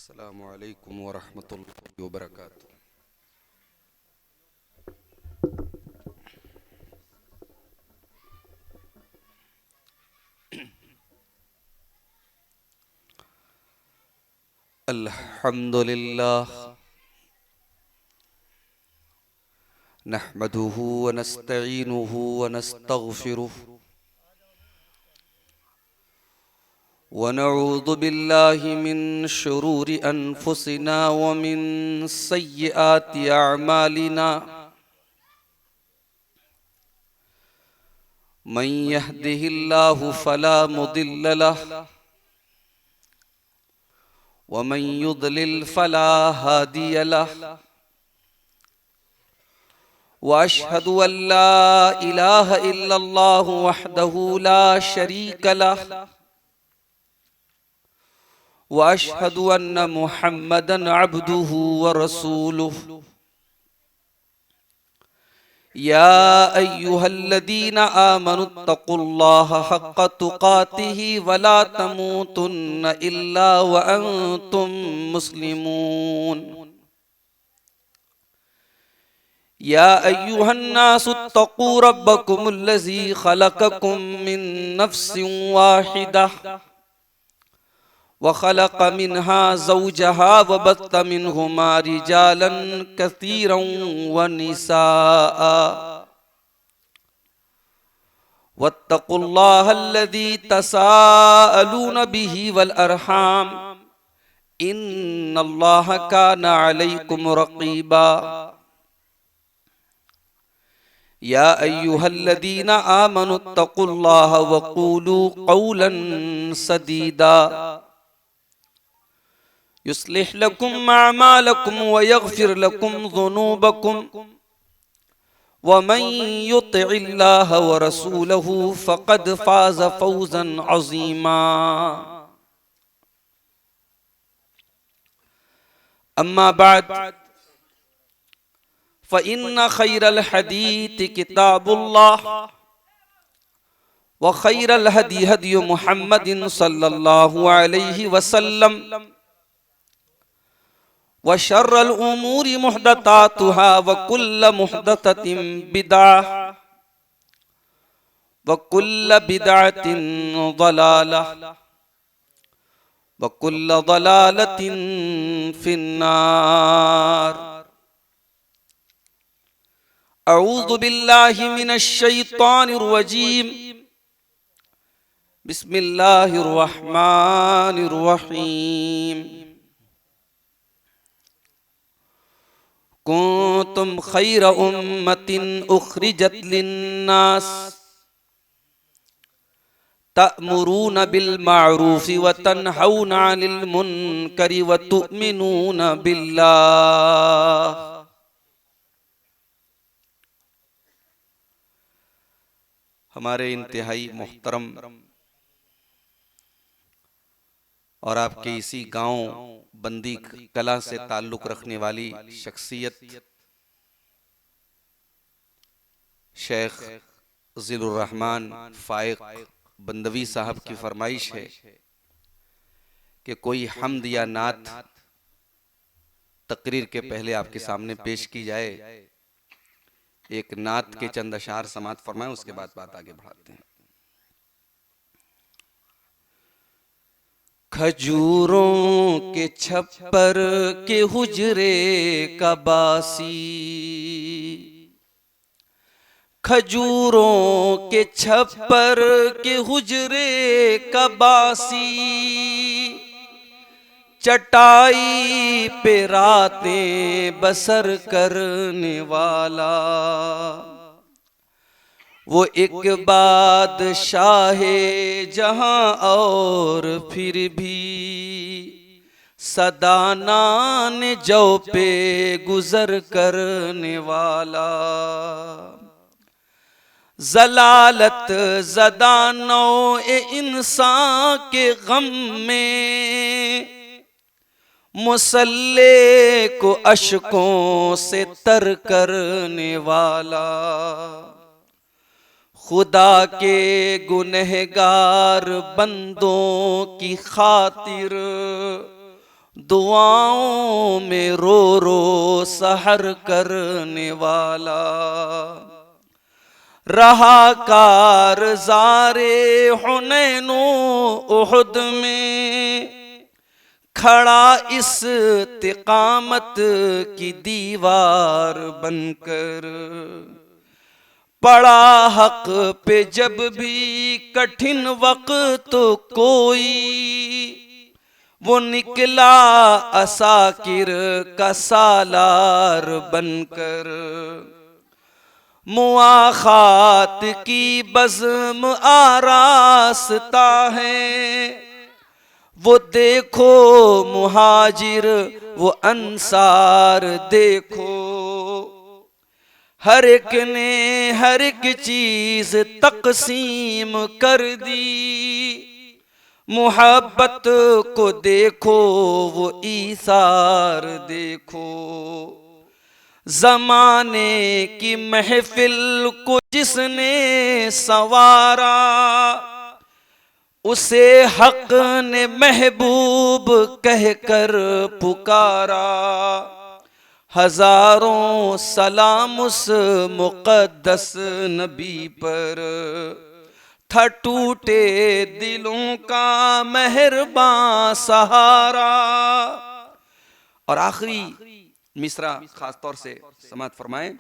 السلام علیکم ورحمۃ اللہ وبرکاتہ۔ الحمد للہ نحمده ونستعینه ونستغفره ونعوذ باللہ من شرور انفسنا ومن سیئات اعمالنا من يهده الله فلا مضل له ومن يضلل فلا هادي له واشهد ان لا اله الا الله وحده لا شريك له واشهد ان محمدا عبده ورسوله يا ايها الذين آمنوا اتقوا الله حق تقاته ولا تموتن الا وانتم مسلمون يا ايها الناس اتقوا ربكم الذي خلقكم من نفس واحدة وخلق منها زوجها وبث منهما رجالا كثيرا ونساء واتقوا الله الذي تساءلون به والأرحام إن الله كان عليكم رقيبا يا أيها الذين آمنوا اتقوا الله وقولوا قولا سديدا يصلح لكم أعمالكم ويغفر لكم ذنوبكم ومن يطع الله ورسوله فقد فاز فوزا عظيما أما بعد فإن خير الحديث كتاب الله وخير الهدي هدي محمد صلى الله عليه وسلم وشر الأمور محدثاتها وكل محدثة بدعة وكل بدعة ضلالة وكل ضلالة في النار أعوذ بالله من الشيطان الرجيم بسم الله الرحمن الرحيم كنتم خير أمة أخرجت للناس تأمرون بالمعروف وتنهون عن المنكر وتؤمنون بالله ہمارے انتہائی محترم اور آپ کے اسی گاؤں بندی کلا سے تعلق رکھنے والی شخصیت شیخ ذی الرحمن فائق بندوی صاحب کی فرمائش ہے کہ کوئی حمد یا نعت تقریر کے پہلے آپ کے سامنے پیش کی جائے۔ ایک نعت کے چند اشعار سماعت فرمائیں، اس کے بعد بات آگے بڑھاتے ہیں۔ کھجوروں کے چھپر کے حجرے کا باسی، کھجوروں کے چھپر کے حجرے کا باسی، چٹائی پہ راتیں بسر کرنے والا، وہ ایک بادشاہ جہاں اور پھر بھی سدانان جو پہ گزر کرنے والا، ضلالت زدہ نوع انسان کے غم میں مسلح کو اشکوں سے تر کرنے والا، خدا کے گنہگار بندوں کی خاطر دعاؤں میں رو رو سحر کرنے والا، رہا کارزار حنین و احد میں، کھڑا استقامت کی دیوار بن کر، پڑا حق پہ جب بھی کٹھن وقت کوئی، وہ نکلا عساکر کا سالار بن کر، مواخات کی بزم آراستہ ہے، وہ دیکھو مہاجر وہ انصار دیکھو، ہر ایک نے ہر ایک چیز تقسیم کر دی، محبت کو دیکھو وہ ایثار دیکھو، زمانے کی محفل کو جس نے سنوارا، اسے حق نے محبوب کہہ کر پکارا، ہزاروں سلام اس مقدس نبی پر، تھا ٹوٹے دلوں کا مہرباں سہارا۔ اور آخری مصرع خاص طور سے سماعت فرمائیں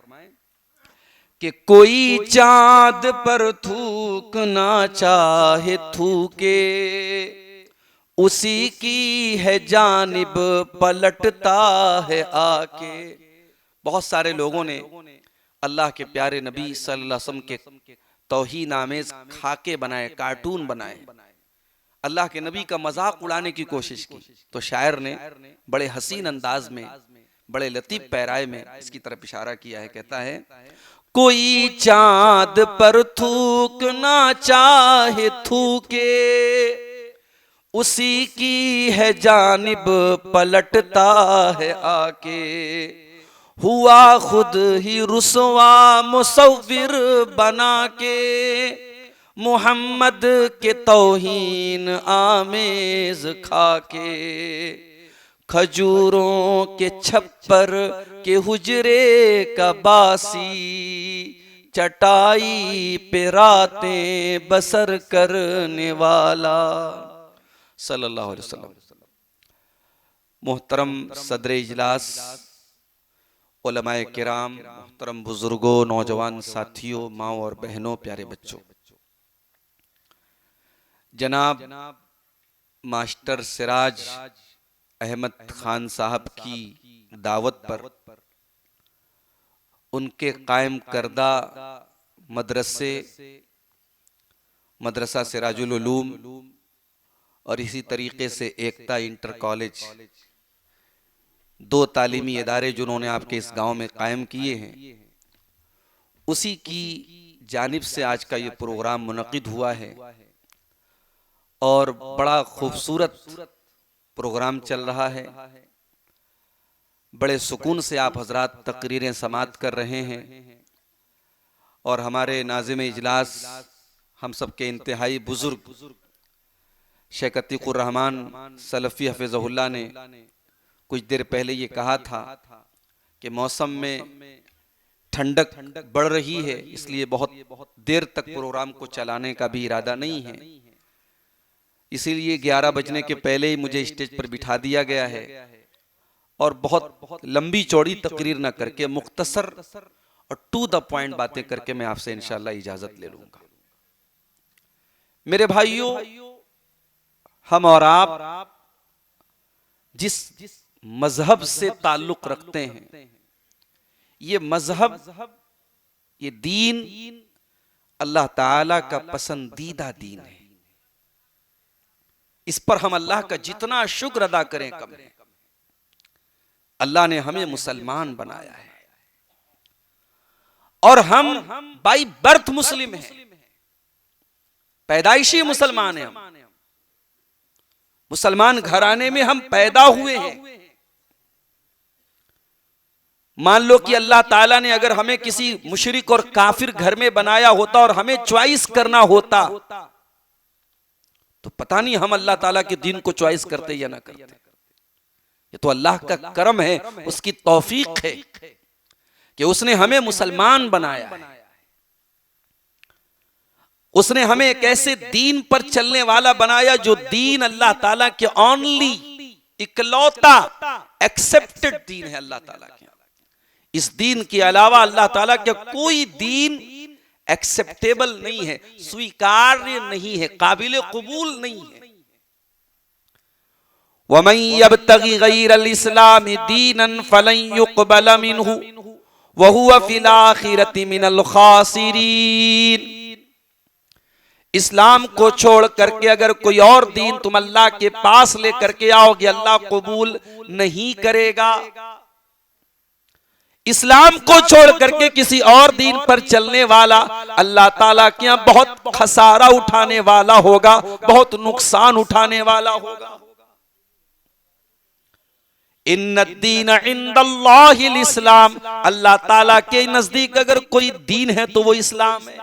کہ کوئی چاند پر تھوکنا چاہے تھوکے، اسی کی ہے جانب پلٹتا ہے آ کے۔ بہت سارے لوگوں نے اللہ کے پیارے نبی صلی اللہ علیہ وسلم کے توہین آمیز خاکے بنائے، کارٹون بنائے، اللہ کے نبی کا مذاق اڑانے کی کوشش کی، تو شاعر نے بڑے حسین انداز میں، بڑے لطیف پیرائے میں اس کی طرف اشارہ کیا ہے، کہتا ہے کوئی چاند پر تھوکنا چاہے تھوکے، اسی کی ہے جانب پلٹتا ہے آ کے، ہوا خود ہی رسوا مصور بنا کے، محمد کے توہین آمیز کھا کے، کھجوروں کے چھپر کے حجرے کا باسی، چٹائی پہ راتیں بسر کرنے والا، صلی اللہ علیہ وسلم۔ محترم صدر اجلاس، علماء کرام، محترم بزرگوں، نوجوان ساتھیوں، ماؤں اور بہنوں، پیارے بچوں، جناب ماسٹر سراج احمد خان صاحب کی دعوت پر ان کے قائم کردہ مدرسہ سراج العلوم اور اسی طریقے سے ایکتا انٹر کالج، دو تعلیمی ادارے جنہوں نے آپ کے اس گاؤں میں قائم کیے ہیں، اسی کی جانب سے آج کا یہ پروگرام منعقد ہوا ہے، اور بڑا خوبصورت پروگرام چل رہا ہے۔ بڑے سکون سے آپ حضرات تقریریں سماعت کر رہے ہیں، اور ہمارے ناظم اجلاس، ہم سب کے انتہائی بزرگ شیخ عتیق الرحمن سلفی حفظہ اللہ نے کچھ دیر پہلے یہ کہا تھا کہ موسم میں ٹھنڈک بڑھ رہی ہے، اس لیے بہت دیر تک پروگرام کو چلانے کا بھی ارادہ نہیں ہے، اسی لیے 11 بجنے کے پہلے ہی مجھے اسٹیج پر بٹھا دیا گیا ہے، اور بہت لمبی چوڑی تقریر نہ کر کے مختصر اور ٹو دا پوائنٹ باتیں کر کے میں آپ سے انشاءاللہ اجازت لے لوں گا۔ میرے بھائیوں، ہم اور آپ جس مذہب سے تعلق رکھتے ہیں، یہ مذہب، یہ دین اللہ تعالیٰ کا پسندیدہ دین ہے، اس پر ہم اللہ کا جتنا شکر ادا کریں کم ہے۔ اللہ نے ہمیں مسلمان بنایا ہے، اور ہم بائی برتھ مسلم ہیں، پیدائشی مسلمان ہیں، ہم مسلمان گھرانے میں ہم پیدا ہوئے ہیں۔ مان لو کہ اللہ تعالیٰ نے اگر ہمیں کسی مشرک اور کافر گھر میں بنایا ہوتا اور ہمیں چوائس کرنا ہوتا، تو پتہ نہیں ہم اللہ تعالیٰ کے دین کو چوائس کرتے یا نہ کرتے۔ یہ تو اللہ کا کرم ہے، اس کی توفیق ہے کہ اس نے ہمیں مسلمان بنایا ہے، اس نے ہمیں ایک ایسے دین پر چلنے والا بنایا جو دین اللہ تعالیٰ کے اونلی اکلوتا ایکسپٹڈ دین ہے اللہ تعالیٰ کے. اس دین کے علاوہ اللہ تعالیٰ کے کوئی دین ایکسپٹیبل نہیں ہے، سویکاریہ نہیں ہے، قابل قبول نہیں ہے. وَمَن يَبْتَغِ غَيْرَ الْإِسْلَامِ دِينًا فَلَن يُقْبَلَ مِنْهُ وَهُوَ فِي الْآخِرَةِ مِنَ الْخَاسِرِينَ. اسلام کو چھوڑ کر کے اگر کوئی اور دین تم اللہ کے پاس لے کر کے آؤ گے، اللہ قبول نہیں کرے گا. اسلام کو چھوڑ کر کے کسی اور دین پر چلنے والا اللہ تعالیٰ کے یہاں بہت خسارہ اٹھانے والا ہوگا، بہت نقصان اٹھانے والا ہوگا. ان الدین عند اللہ الاسلام، اللہ تعالیٰ کے نزدیک اگر کوئی دین ہے تو وہ اسلام ہے.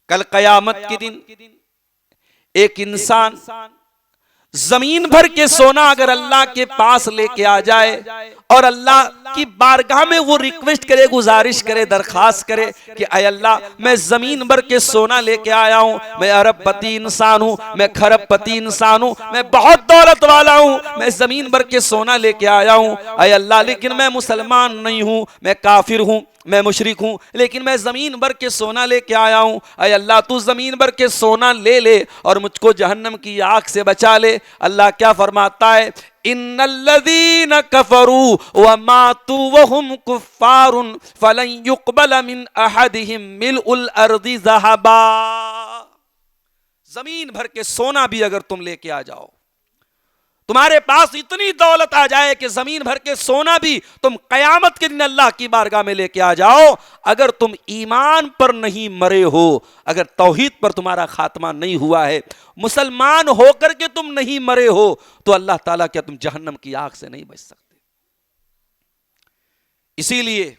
کل قیامت کے دن ایک انسان زمین بھر کے سونا اگر اللہ کے پاس لے کے آ جائے اور اللہ کی بارگاہ میں وہ ریکویسٹ کرے، گزارش کرے، درخواست کرے کہ اے اللہ میں زمین بھر کے سونا لے کے آیا ہوں، میں ارب پتی انسان ہوں، میں کھرب پتی انسان ہوں، میں بہت دولت والا ہوں، میں زمین بھر کے سونا لے کے آیا ہوں اے اللہ، لیکن میں مسلمان نہیں ہوں، میں کافر ہوں، میں مشرک ہوں، لیکن میں زمین بھر کے سونا لے کے آیا ہوں. اے اللہ تو زمین بھر کے سونا لے لے اور مجھ کو جہنم کی آگ سے بچا لے. اللہ کیا فرماتا ہے؟ ان الذین کفروا وماتوا وهم کفار فلن يقبل من احدهم ملء الارض ذهبا. زمین بھر کے سونا بھی اگر تم لے کے آ جاؤ، تمہارے پاس اتنی دولت آ جائے کہ زمین بھر کے سونا بھی تم قیامت کے دن اللہ کی بارگاہ میں لے کے آ جاؤ، اگر تم ایمان پر نہیں مرے ہو، اگر توحید پر تمہارا خاتمہ نہیں ہوا ہے، مسلمان ہو کر کے تم نہیں مرے ہو، تو اللہ تعالیٰ کیا تم جہنم کی آگ سے نہیں بچ سکتے. اسی لیے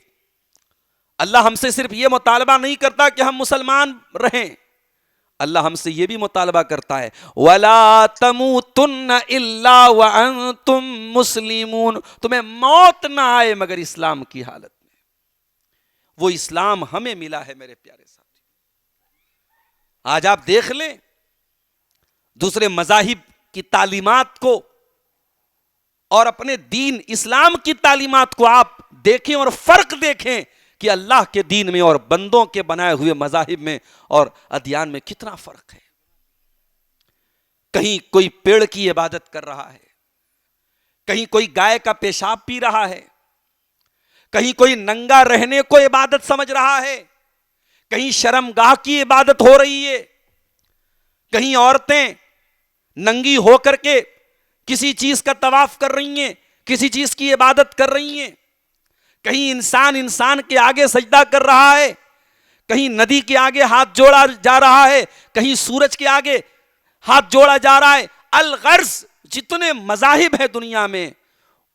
اللہ ہم سے صرف یہ مطالبہ نہیں کرتا کہ ہم مسلمان رہیں، اللہ ہم سے یہ بھی مطالبہ کرتا ہے وَلَا تَمُوتُنَّ إِلَّا وَأَنْتُمْ مُسْلِمُونَ. تمہیں موت نہ آئے مگر اسلام کی حالت میں. وہ اسلام ہمیں ملا ہے میرے پیارے ساتھی. آج آپ دیکھ لیں دوسرے مذاہب کی تعلیمات کو اور اپنے دین اسلام کی تعلیمات کو آپ دیکھیں اور فرق دیکھیں کہ اللہ کے دین میں اور بندوں کے بنائے ہوئے مذاہب میں اور ادیان میں کتنا فرق ہے. کہیں کوئی پیڑ کی عبادت کر رہا ہے، کہیں کوئی گائے کا پیشاب پی رہا ہے، کہیں کوئی ننگا رہنے کو عبادت سمجھ رہا ہے، کہیں شرمگاہ کی عبادت ہو رہی ہے، کہیں عورتیں ننگی ہو کر کے کسی چیز کا طواف کر رہی ہیں، کسی چیز کی عبادت کر رہی ہیں، کہیں انسان کے آگے سجدہ کر رہا ہے، کہیں ندی کے آگے ہاتھ جوڑا جا رہا ہے، کہیں سورج کے آگے ہاتھ جوڑا جا رہا ہے. الغرض جتنے مذاہب ہیں دنیا میں،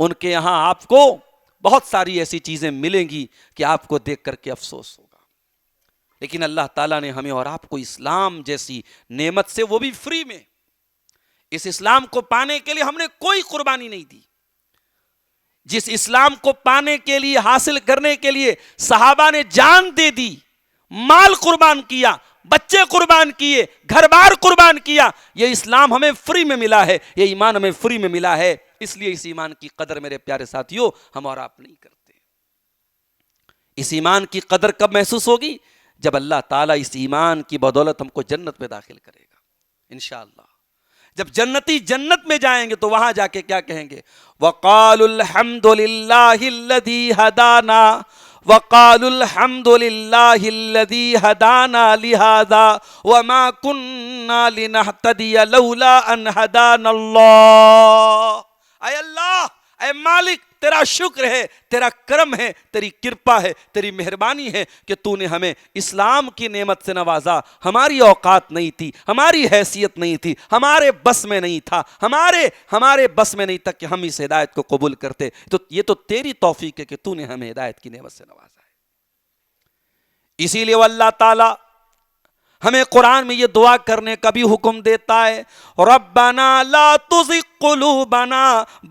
ان کے یہاں آپ کو بہت ساری ایسی چیزیں ملیں گی کہ آپ کو دیکھ کر کے افسوس ہوگا. لیکن اللہ تعالیٰ نے ہمیں اور آپ کو اسلام جیسی نعمت سے، وہ بھی فری میں، اس اسلام کو پانے کے لیے ہم نے کوئی قربانی نہیں دی. جس اسلام کو پانے کے لیے، حاصل کرنے کے لیے صحابہ نے جان دے دی، مال قربان کیا، بچے قربان کیے، گھر بار قربان کیا. یہ اسلام ہمیں فری میں ملا ہے، یہ ایمان ہمیں فری میں ملا ہے. اس لیے اس ایمان کی قدر میرے پیارے ساتھیوں ہم اور آپ نہیں کرتے. اس ایمان کی قدر کب محسوس ہوگی؟ جب اللہ تعالیٰ اس ایمان کی بدولت ہم کو جنت میں داخل کرے گا انشاءاللہ. جب جنتی جنت میں جائیں گے تو وہاں جا کے کیا کہیں گے؟ وَقَالُوا الْحَمْدُ لِلَّهِ الَّذِي هَدَانَا وَقَالُوا الْحَمْدُ لِلَّهِ الَّذِي هَدَانَا لِهَذَا وَمَا كُنَّا لِنَهْتَدِيَ لَوْلَا أَنْ هَدَانَا اللَّهُ. اے اللہ، اے مالک، تیرا شکر ہے، تیرا کرم ہے، تیری کرپا ہے، تیری مہربانی ہے کہ تو نے ہمیں اسلام کی نعمت سے نوازا. ہماری اوقات نہیں تھی، ہماری حیثیت نہیں تھی، ہمارے بس میں نہیں تھا، ہمارے بس میں نہیں تھا کہ ہم اس ہدایت کو قبول کرتے. تو یہ تو تیری توفیق ہے کہ تو نے ہمیں ہدایت کی نعمت سے نوازا ہے. اسی لیے وہ اللہ تعالی ہمیں قرآن میں یہ دعا کرنے کا بھی حکم دیتا ہے، ربنا لا تزغ قلوبنا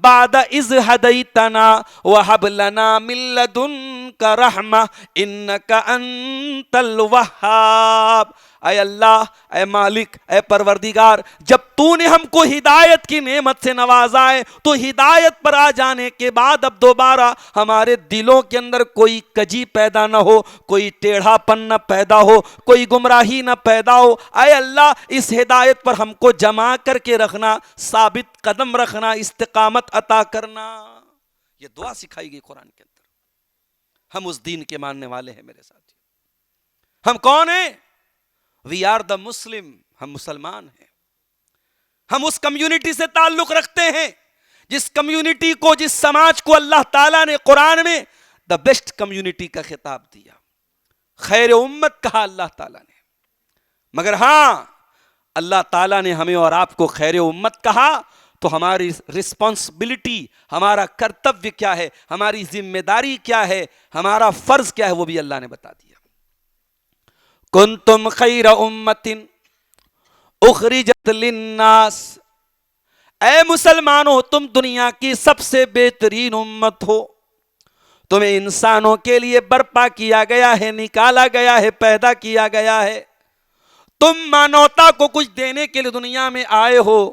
بعد اذ ہدیتنا وہب لنا من لدنک رحمہ انک انت الوہاب۔ اے اللہ، اے مالک، اے پروردگار، جب تو نے ہم کو ہدایت کی نعمت سے نوازا ہے تو ہدایت پر آ جانے کے بعد اب دوبارہ ہمارے دلوں کے اندر کوئی کجی پیدا نہ ہو، کوئی ٹیڑھا پن نہ پیدا ہو، کوئی گمراہی نہ پیدا ہو۔ اے اللہ، اس ہدایت پر ہم کو جمع کر کے رکھنا، ثابت قدم رکھنا، استقامت عطا کرنا۔ یہ دعا سکھائی گئی قرآن کے اندر۔ ہم اس دین کے ماننے والے ہیں میرے ساتھی۔ ہم کون ہیں؟ وی آر دا مسلم، ہم مسلمان ہیں۔ ہم اس کمیونٹی سے تعلق رکھتے ہیں جس کمیونٹی کو، جس سماج کو اللہ تعالیٰ نے قرآن میں دا بیسٹ کمیونٹی کا خطاب دیا، خیر امت کہا اللہ تعالیٰ نے۔ مگر ہاں، اللہ تعالیٰ نے ہمیں اور آپ کو خیر امت کہا تو ہماری رسپانسبلٹی، ہمارا کرتویہ کیا ہے، ہماری ذمہ داری کیا ہے، ہمارا فرض کیا ہے، وہ بھی اللہ نے بتا دیا۔ کنتم خیر امت اخرجت للناس، اے مسلمانوں تم دنیا کی سب سے بہترین امت ہو، تمہیں انسانوں کے لیے برپا کیا گیا ہے، نکالا گیا ہے، پیدا کیا گیا ہے۔ تم مانوتا کو کچھ دینے کے لیے دنیا میں آئے ہو۔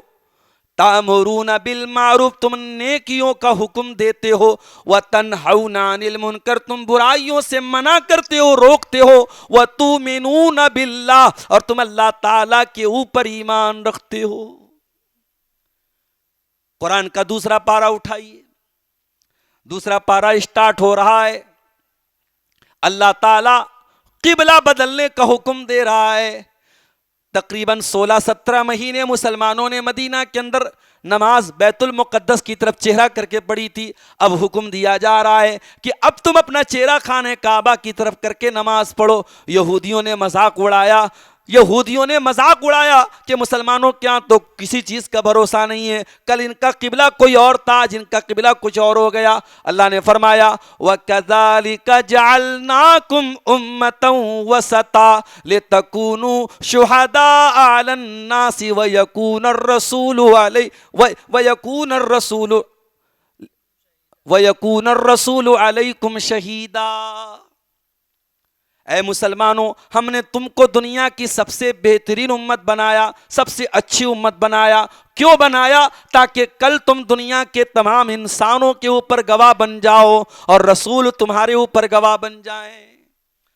تامرون بالمعروف، تم نیکیوں کا حکم دیتے ہو، وتنہون عن المنکر، تم برائیوں سے منع کرتے ہو، روکتے ہو، وتؤمنون باللہ، اور تم اللہ تعالیٰ کے اوپر ایمان رکھتے ہو۔ قرآن کا دوسرا پارہ اٹھائیے، دوسرا پارہ اسٹارٹ ہو رہا ہے۔ اللہ تعالیٰ قبلہ بدلنے کا حکم دے رہا ہے۔ تقریباً 16-17 مہینے مسلمانوں نے مدینہ کے اندر نماز بیت المقدس کی طرف چہرہ کر کے پڑھی تھی۔ اب حکم دیا جا رہا ہے کہ اب تم اپنا چہرہ خانہ کعبہ کی طرف کر کے نماز پڑھو۔ یہودیوں نے مذاق اڑایا، کہ مسلمانوں کے ہاں تو کسی چیز کا بھروسہ نہیں ہے، کل ان کا قبلہ کوئی اور تھا، آج ان کا قبلہ کچھ اور ہو گیا۔ اللہ نے فرمایا وَكَذَلِكَ جَعَلْنَاكُمْ أُمَّةً وَسَطًا لِتَكُونُوا شُهَدَاءَ عَلَى النَّاسِ وَيَكُونَ الرَّسُولُ عَلَيْكُمْ شَهِيدًا۔ اے مسلمانوں، ہم نے تم کو دنیا کی سب سے بہترین امت بنایا، سب سے اچھی امت بنایا۔ کیوں بنایا؟ تاکہ کل تم دنیا کے تمام انسانوں کے اوپر گواہ بن جاؤ اور رسول تمہارے اوپر گواہ بن جائیں۔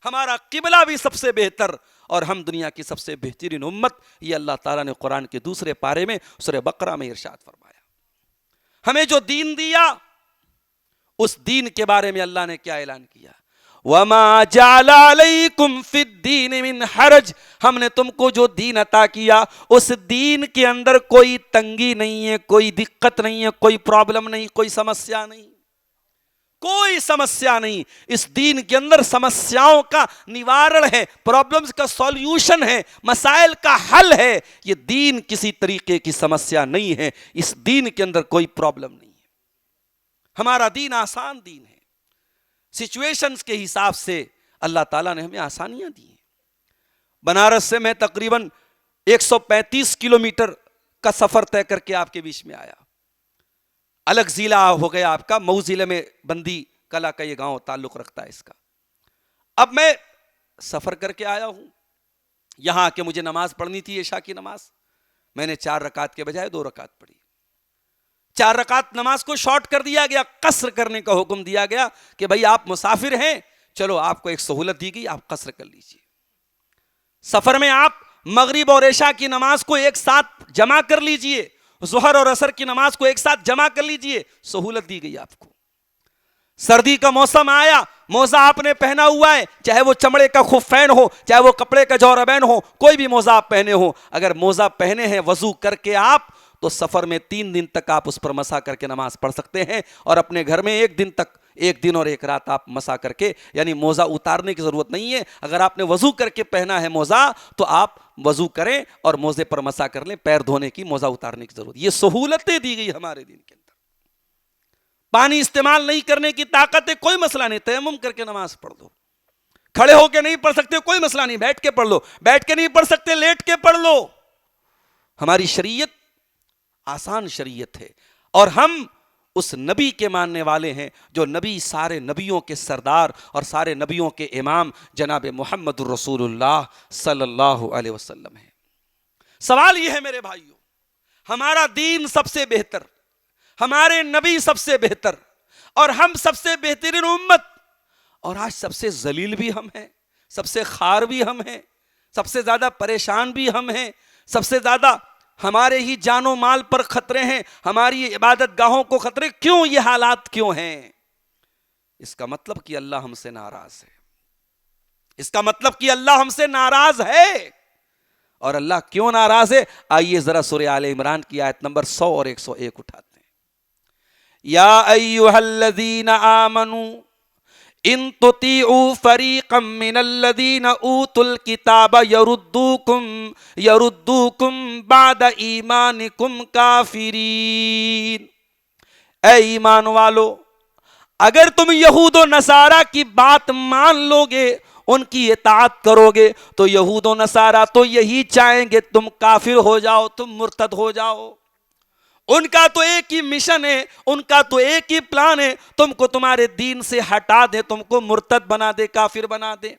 ہمارا قبلہ بھی سب سے بہتر اور ہم دنیا کی سب سے بہترین امت، یہ اللہ تعالیٰ نے قرآن کے دوسرے پارے میں سورہ بقرہ میں ارشاد فرمایا۔ ہمیں جو دین دیا، اس دین کے بارے میں اللہ نے کیا اعلان کیا؟ وَمَا جَعَلَ عَلَيْكُمْ فِي الدِّينِ مِنْ حَرَجٍ، ہم نے تم کو جو دین عطا کیا اس دین کے اندر کوئی تنگی نہیں ہے، کوئی دقت نہیں ہے، کوئی پرابلم نہیں، کوئی سمسیا نہیں، کوئی سمسیا نہیں۔ اس دین کے اندر سمسیاؤں کا نوارن ہے، پرابلمز کا سولوشن ہے، مسائل کا حل ہے۔ یہ دین کسی طریقے کی سمسیا نہیں ہے، اس دین کے اندر کوئی پرابلم نہیں ہے۔ ہمارا دین آسان دین ہے۔ سچویشنز کے حساب سے اللہ تعالیٰ نے ہمیں آسانیاں دی ہیں۔ بنارس سے میں تقریباً 135 کلومیٹر کا سفر طے کر کے آپ کے بیچ میں آیا۔ الگ ضلع ہو گیا آپ کا، مئو ضلع میں بندی کلا کا یہ گاؤں تعلق رکھتا ہے اس کا۔ اب میں سفر کر کے آیا ہوں، یہاں آ کے مجھے نماز پڑھنی تھی، عشاء کی نماز۔ میں نے 4 رکعت کے بجائے 2 رکعت پڑھی۔ 4 رکعت نماز کو شارٹ کر دیا گیا، قصر کرنے کا حکم دیا گیا کہ بھائی آپ مسافر ہیں، چلو آپ کو ایک سہولت دی گئی، آپ قصر کر لیجئے۔ سفر میں آپ مغرب اور عشاء کی نماز کو ایک ساتھ جمع کر لیجئے، ظہر اور عصر کی نماز کو ایک ساتھ جمع کر لیجئے، سہولت دی گئی آپ کو۔ سردی کا موسم آیا، موزہ آپ نے پہنا ہوا ہے، چاہے وہ چمڑے کا خفین ہو، چاہے وہ کپڑے کا جوربین ہو، کوئی بھی موزہ آپ پہنے ہو، اگر موزہ پہنے ہیں وضو کر کے آپ، تو سفر میں 3 دن تک آپ اس پر مسح کر کے نماز پڑھ سکتے ہیں، اور اپنے گھر میں 1 دن تک، 1 دن اور 1 رات آپ مسح کر کے، یعنی موزہ اتارنے کی ضرورت نہیں ہے۔ اگر آپ نے وضو کر کے پہنا ہے موزہ تو آپ وضو کریں اور موزے پر مسح کر لیں، پیر دھونے کی، موزہ اتارنے کی ضرورت۔ یہ سہولتیں دی گئی ہمارے دین کے اندر۔ پانی استعمال نہیں کرنے کی طاقت ہے، کوئی مسئلہ نہیں، تیمم کر کے نماز پڑھ دو۔ کھڑے ہو کے نہیں پڑھ سکتے کوئی مسئلہ نہیں، بیٹھ کے پڑھ لو، بیٹھ کے نہیں پڑھ سکتے لیٹ کے پڑھ لو. ہماری شریعت آسان شریعت ہے، اور ہم اس نبی کے ماننے والے ہیں جو نبی سارے نبیوں کے سردار اور سارے نبیوں کے امام جناب محمد الرسول اللہ صلی اللہ علیہ وسلم ہیں. سوال یہ ہے میرے بھائیوں، ہمارا دین سب سے بہتر، ہمارے نبی سب سے بہتر، اور ہم سب سے بہترین امت، اور آج سب سے ذلیل بھی ہم ہیں، سب سے خوار بھی ہم ہیں، سب سے زیادہ پریشان بھی ہم ہیں، سب سے زیادہ ہمارے ہی جان و مال پر خطرے ہیں، ہماری عبادت گاہوں کو خطرے. کیوں یہ حالات کیوں ہیں؟ اس کا مطلب کہ اللہ ہم سے ناراض ہے، اس کا مطلب کہ اللہ ہم سے ناراض ہے. اور اللہ کیوں ناراض ہے؟ آئیے ذرا سورہ آل عمران کی آیت نمبر 100 اور 101 اٹھاتے ہیں. یا ایھا الذین آمنوا ان تطیعوا فریقا من الذین اوتوا الکتاب یردوکم بعد ایمانکم کافرین. اے ایمان والو، اگر تم یہود و نصارہ کی بات مان لو گے، ان کی اطاعت کرو گے، تو یہود و نصارہ تو یہی چاہیں گے تم کافر ہو جاؤ، تم مرتد ہو جاؤ. ان کا تو ایک ہی مشن ہے، ان کا تو ایک ہی پلان ہے، تم کو تمہارے دین سے ہٹا دے، تم کو مرتد بنا دے، کافر بنا دے.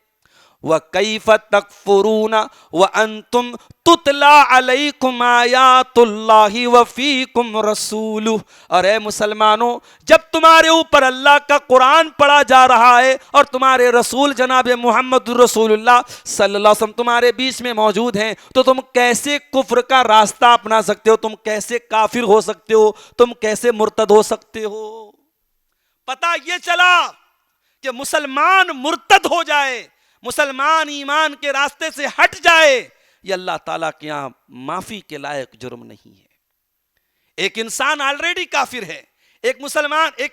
وَكَيْفَ تَكْفُرُونَ وَأَنْتُمْ تُتْلَى عَلَيْكُمْ آيَاتُ اللَّهِ وَفِيكُمْ رَسُولُهُ. اور اے مسلمانوں، جب تمہارے اوپر اللہ کا قرآن پڑھا جا رہا ہے اور تمہارے رسول جناب محمد رسول اللہ صلی اللہ علیہ وسلم تمہارے بیچ میں موجود ہیں، تو تم کیسے کفر کا راستہ اپنا سکتے ہو؟ تم کیسے کافر ہو سکتے ہو؟ تم کیسے مرتد ہو سکتے ہو؟ پتہ یہ چلا کہ مسلمان مرتد ہو جائے، مسلمان ایمان کے راستے سے ہٹ جائے، یہ اللہ تعالیٰ کے یہاں معافی کے لائق جرم نہیں ہے. ایک انسان آلریڈی کافر ہے، ایک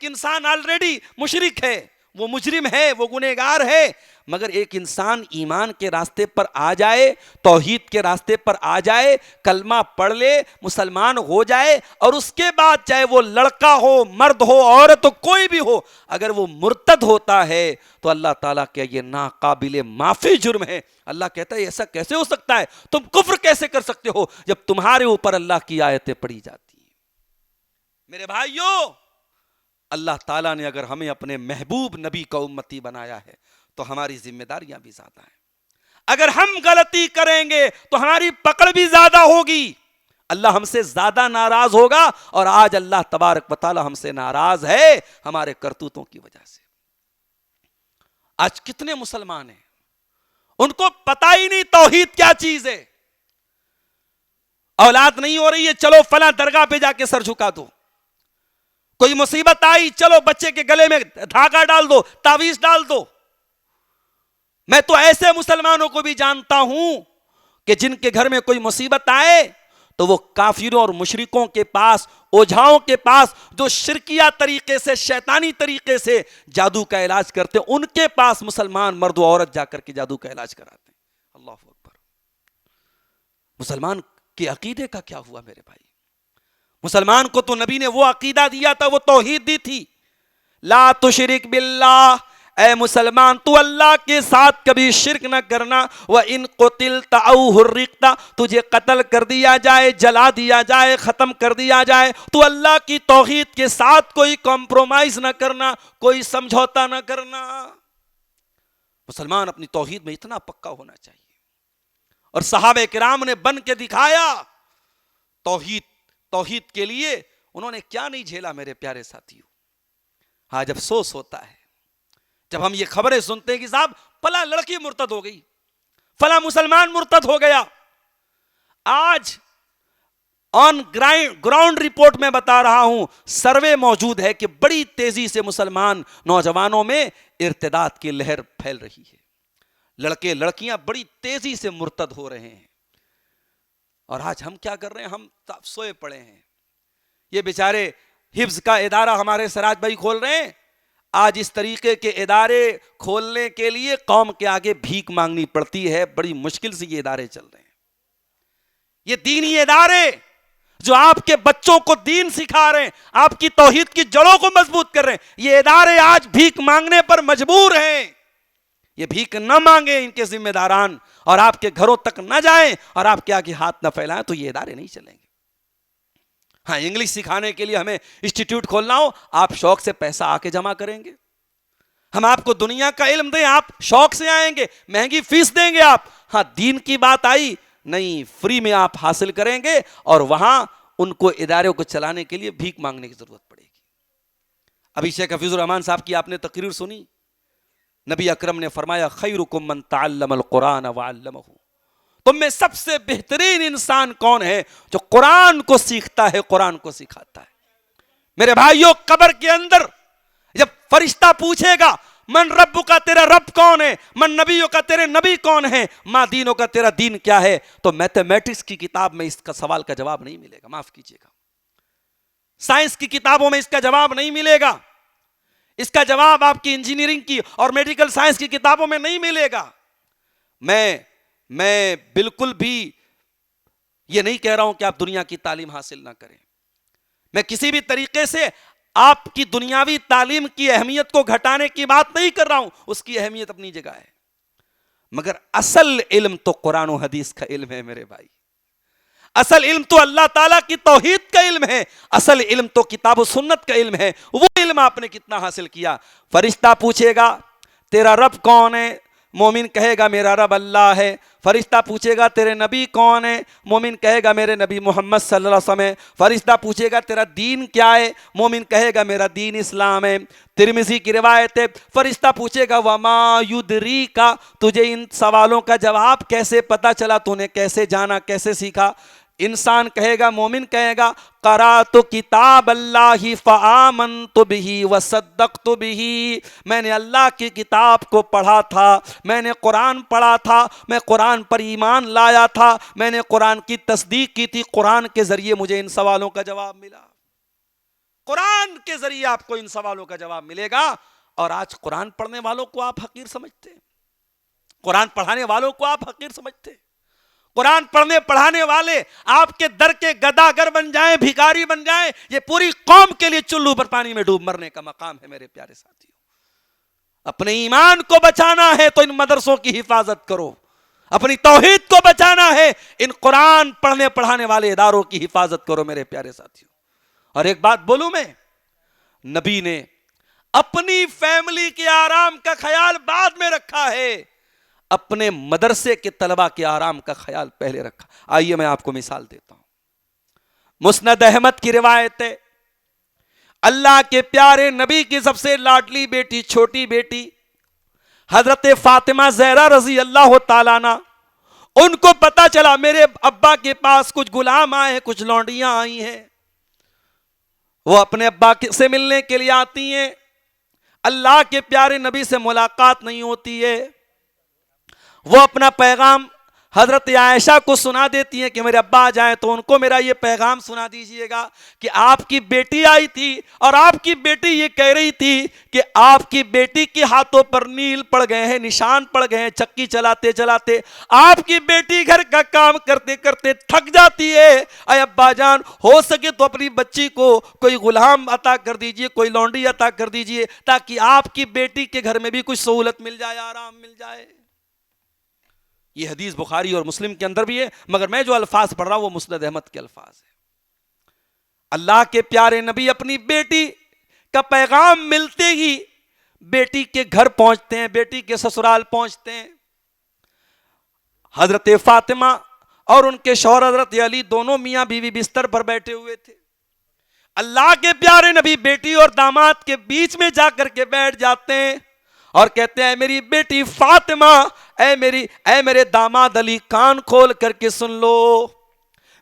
انسان آلریڈی مشرک ہے، وہ مجرم ہے، وہ گنہگار ہے. مگر ایک انسان ایمان کے راستے پر آ جائے، توحید کے راستے پر آ جائے، کلمہ پڑھ لے، مسلمان ہو جائے، اور اس کے بعد چاہے وہ لڑکا ہو، مرد ہو، عورت ہو، کوئی بھی ہو، اگر وہ مرتد ہوتا ہے تو اللہ تعالیٰ کہ یہ ناقابل معافی جرم ہے. اللہ کہتا ہے ایسا کیسے ہو سکتا ہے؟ تم کفر کیسے کر سکتے ہو جب تمہارے اوپر اللہ کی آیتیں پڑھی جاتی ہیں؟ میرے بھائیوں، اللہ تعالیٰ نے اگر ہمیں اپنے محبوب نبی کا امتی بنایا ہے تو ہماری ذمہ داریاں بھی زیادہ ہیں. اگر ہم غلطی کریں گے تو ہماری پکڑ بھی زیادہ ہوگی، اللہ ہم سے زیادہ ناراض ہوگا. اور آج اللہ تبارک و تعالی ہم سے ناراض ہے ہمارے کرتوتوں کی وجہ سے. آج کتنے مسلمان ہیں ان کو پتہ ہی نہیں توحید کیا چیز ہے. اولاد نہیں ہو رہی ہے، چلو فلاں درگاہ پہ جا کے سر جھکا دو. کوئی مصیبت آئی، چلو بچے کے گلے میں دھاگا ڈال دو، تعویذ ڈال دو. میں تو ایسے مسلمانوں کو بھی جانتا ہوں کہ جن کے گھر میں کوئی مصیبت آئے تو وہ کافروں اور مشرکوں کے پاس، اوجھاؤں کے پاس، جو شرکیہ طریقے سے، شیطانی طریقے سے جادو کا علاج کرتے ہیں، ان کے پاس مسلمان مرد و عورت جا کر کے جادو کا علاج کراتے ہیں. اللہ اکبر. مسلمان کے عقیدے کا کیا ہوا میرے بھائی؟ مسلمان کو تو نبی نے وہ عقیدہ دیا تھا، وہ توحید دی تھی. لا تشرک باللہ، اے مسلمان تو اللہ کے ساتھ کبھی شرک نہ کرنا. وَإِن قُتِلْتَ أَوْ حُرِّقْتَ، تجھے قتل کر دیا جائے، جلا دیا جائے، ختم کر دیا جائے، تو اللہ کی توحید کے ساتھ کوئی کمپرومائز نہ کرنا، کوئی سمجھوتا نہ کرنا. مسلمان اپنی توحید میں اتنا پکا ہونا چاہیے. اور صحابہ کرام نے بن کے دکھایا. توحید کے لیے انہوں نے کیا نہیں جھیلا میرے پیارے ساتھیوں. آج افسوس ہوتا ہے جب ہم یہ خبریں سنتے ہیں کہ صاحب فلاں لڑکی مرتد ہو گئی، فلاں مسلمان مرتد ہو گیا. آج آن گراؤنڈ رپورٹ میں بتا رہا ہوں، سروے موجود ہے کہ بڑی تیزی سے مسلمان نوجوانوں میں ارتداد کی لہر پھیل رہی ہے. لڑکے لڑکیاں بڑی تیزی سے مرتد ہو رہے ہیں. اور آج ہم کیا کر رہے ہیں؟ ہم سوئے پڑے ہیں. یہ بیچارے حفظ کا ادارہ ہمارے سراج بھائی کھول رہے ہیں. آج اس طریقے کے ادارے کھولنے کے لیے قوم کے آگے بھیک مانگنی پڑتی ہے. بڑی مشکل سے یہ ادارے چل رہے ہیں. یہ دینی ادارے جو آپ کے بچوں کو دین سکھا رہے ہیں، آپ کی توحید کی جڑوں کو مضبوط کر رہے ہیں، یہ ادارے آج بھیک مانگنے پر مجبور ہیں. یہ بھیک نہ مانگیں ان کے ذمہ داران، اور آپ کے گھروں تک نہ جائیں اور آپ کے آگے ہاتھ نہ پھیلائیں، تو یہ ادارے نہیں چلیں گے۔ ہاں، انگلش سکھانے کے لیے ہمیں انسٹیٹیوٹ کھولنا ہو، آپ شوق سے پیسہ آ کے جمع کریں گے، ہم آپ کو دنیا کا علم دیں، آپ شوق سے آئیں گے، مہنگی فیس دیں گے آپ، ہاں دین کی بات آئی نہیں، فری میں آپ حاصل کریں گے، اور وہاں ان کو اداروں کو چلانے کے لیے بھیک مانگنے کی ضرورت پڑے گی۔ ابھی شیخ حفیظ الرحمان صاحب کی آپ نے تقریر سنی، نبی اکرم نے فرمایا خیرکم من تعلم القرآن وعلمہ، تم میں سب سے بہترین انسان کون ہے؟ جو قرآن کو سیکھتا ہے، قرآن کو سکھاتا ہے۔ میرے بھائیوں، قبر کے اندر جب فرشتہ پوچھے گا من رب کا، تیرا رب کون ہے، من نبیوں کا، تیرے نبی کون ہے، ما دینوں کا، تیرا دین کیا ہے، تو میتھمیٹکس کی کتاب میں اس کا سوال کا جواب نہیں ملے گا، معاف کیجئے گا، سائنس کی کتابوں میں اس کا جواب نہیں ملے گا، اس کا جواب آپ کی انجینئرنگ کی اور میڈیکل سائنس کی کتابوں میں نہیں ملے گا۔ میں بالکل بھی یہ نہیں کہہ رہا ہوں کہ آپ دنیا کی تعلیم حاصل نہ کریں، میں کسی بھی طریقے سے آپ کی دنیاوی تعلیم کی اہمیت کو گھٹانے کی بات نہیں کر رہا ہوں، اس کی اہمیت اپنی جگہ ہے، مگر اصل علم تو قرآن و حدیث کا علم ہے میرے بھائی، اصل علم تو اللہ تعالیٰ کی توحید کا علم ہے، اصل علم تو کتاب و سنت کا علم ہے، وہ علم آپ نے کتنا حاصل کیا۔ فرشتہ پوچھے گا تیرا رب کون ہے، مومن کہے گا میرا رب اللہ ہے۔ فرشتہ پوچھے گا تیرے نبی کون ہے، مومن کہے گا میرے نبی محمد صلی اللہ علیہ وسلم ہے۔ فرشتہ پوچھے گا تیرا دین کیا ہے، مومن کہے گا میرا دین اسلام ہے۔ ترمذی کی روایت ہے، فرشتہ پوچھے گا وما یدریک، تجھے ان سوالوں کا جواب کیسے پتا چلا، تو نے کیسے جانا، کیسے سیکھا؟ انسان کہے گا، مومن کہے گا قرأت کتاب اللہ فآمنت بہ وصدقت بہ، میں نے اللہ کی کتاب کو پڑھا تھا، میں نے قرآن پڑھا تھا، میں قرآن پر ایمان لایا تھا، میں نے قرآن کی تصدیق کی تھی، قرآن کے ذریعے مجھے ان سوالوں کا جواب ملا۔ قرآن کے ذریعے آپ کو ان سوالوں کا جواب ملے گا، اور آج قرآن پڑھنے والوں کو آپ حقیر سمجھتے ہیں، قرآن پڑھانے والوں کو آپ حقیر سمجھتے ہیں۔ قرآن پڑھنے پڑھانے والے آپ کے در کے گداگر بن جائیں، بھکاری بن جائیں، یہ پوری قوم کے لیے چلو پر پانی میں ڈوب مرنے کا مقام ہے۔ میرے پیارے ساتھیوں، اپنے ایمان کو بچانا ہے تو ان مدرسوں کی حفاظت کرو، اپنی توحید کو بچانا ہے ان قرآن پڑھنے پڑھانے والے اداروں کی حفاظت کرو میرے پیارے ساتھیوں۔ اور ایک بات بولوں میں، نبی نے اپنی فیملی کے آرام کا خیال بعد میں رکھا ہے، اپنے مدرسے کے طلبہ کے آرام کا خیال پہلے رکھا۔ آئیے میں آپ کو مثال دیتا ہوں، مسند احمد کی روایت ہے، اللہ کے پیارے نبی کی سب سے لاڈلی بیٹی، چھوٹی بیٹی حضرت فاطمہ زہرا رضی اللہ تعالیٰ عنہ، ان کو پتا چلا میرے ابا کے پاس کچھ غلام آئے ہیں، کچھ لونڈیاں آئی ہیں، وہ اپنے ابا سے ملنے کے لیے آتی ہیں، اللہ کے پیارے نبی سے ملاقات نہیں ہوتی ہے، وہ اپنا پیغام حضرت عائشہ کو سنا دیتی ہیں کہ میرے ابا آ جائیں تو ان کو میرا یہ پیغام سنا دیجئے گا کہ آپ کی بیٹی آئی تھی، اور آپ کی بیٹی یہ کہہ رہی تھی کہ آپ کی بیٹی کے ہاتھوں پر نیل پڑ گئے ہیں، نشان پڑ گئے ہیں، چکی چلاتے چلاتے آپ کی بیٹی گھر کا کام کرتے کرتے تھک جاتی ہے، اے ابا جان ہو سکے تو اپنی بچی کو کوئی غلام عطا کر دیجئے، کوئی لونڈی عطا کر دیجئے، تاکہ آپ کی بیٹی کے گھر میں بھی کچھ سہولت مل جائے، آرام مل جائے۔ یہ حدیث بخاری اور مسلم کے اندر بھی ہے، مگر میں جو الفاظ پڑھ رہا ہوں وہ مسند احمد کے الفاظ ہیں۔ اللہ کے پیارے نبی اپنی بیٹی کا پیغام ملتے ہی بیٹی کے گھر پہنچتے ہیں، بیٹی کے سسرال پہنچتے ہیں۔ حضرت فاطمہ اور ان کے شوہر حضرت علی دونوں میاں بیوی بستر پر بیٹھے ہوئے تھے۔ اللہ کے پیارے نبی بیٹی اور داماد کے بیچ میں جا کر کے بیٹھ جاتے ہیں اور کہتے ہیں میری بیٹی فاطمہ، اے میرے داماد علی، کان کھول کر کے سن لو،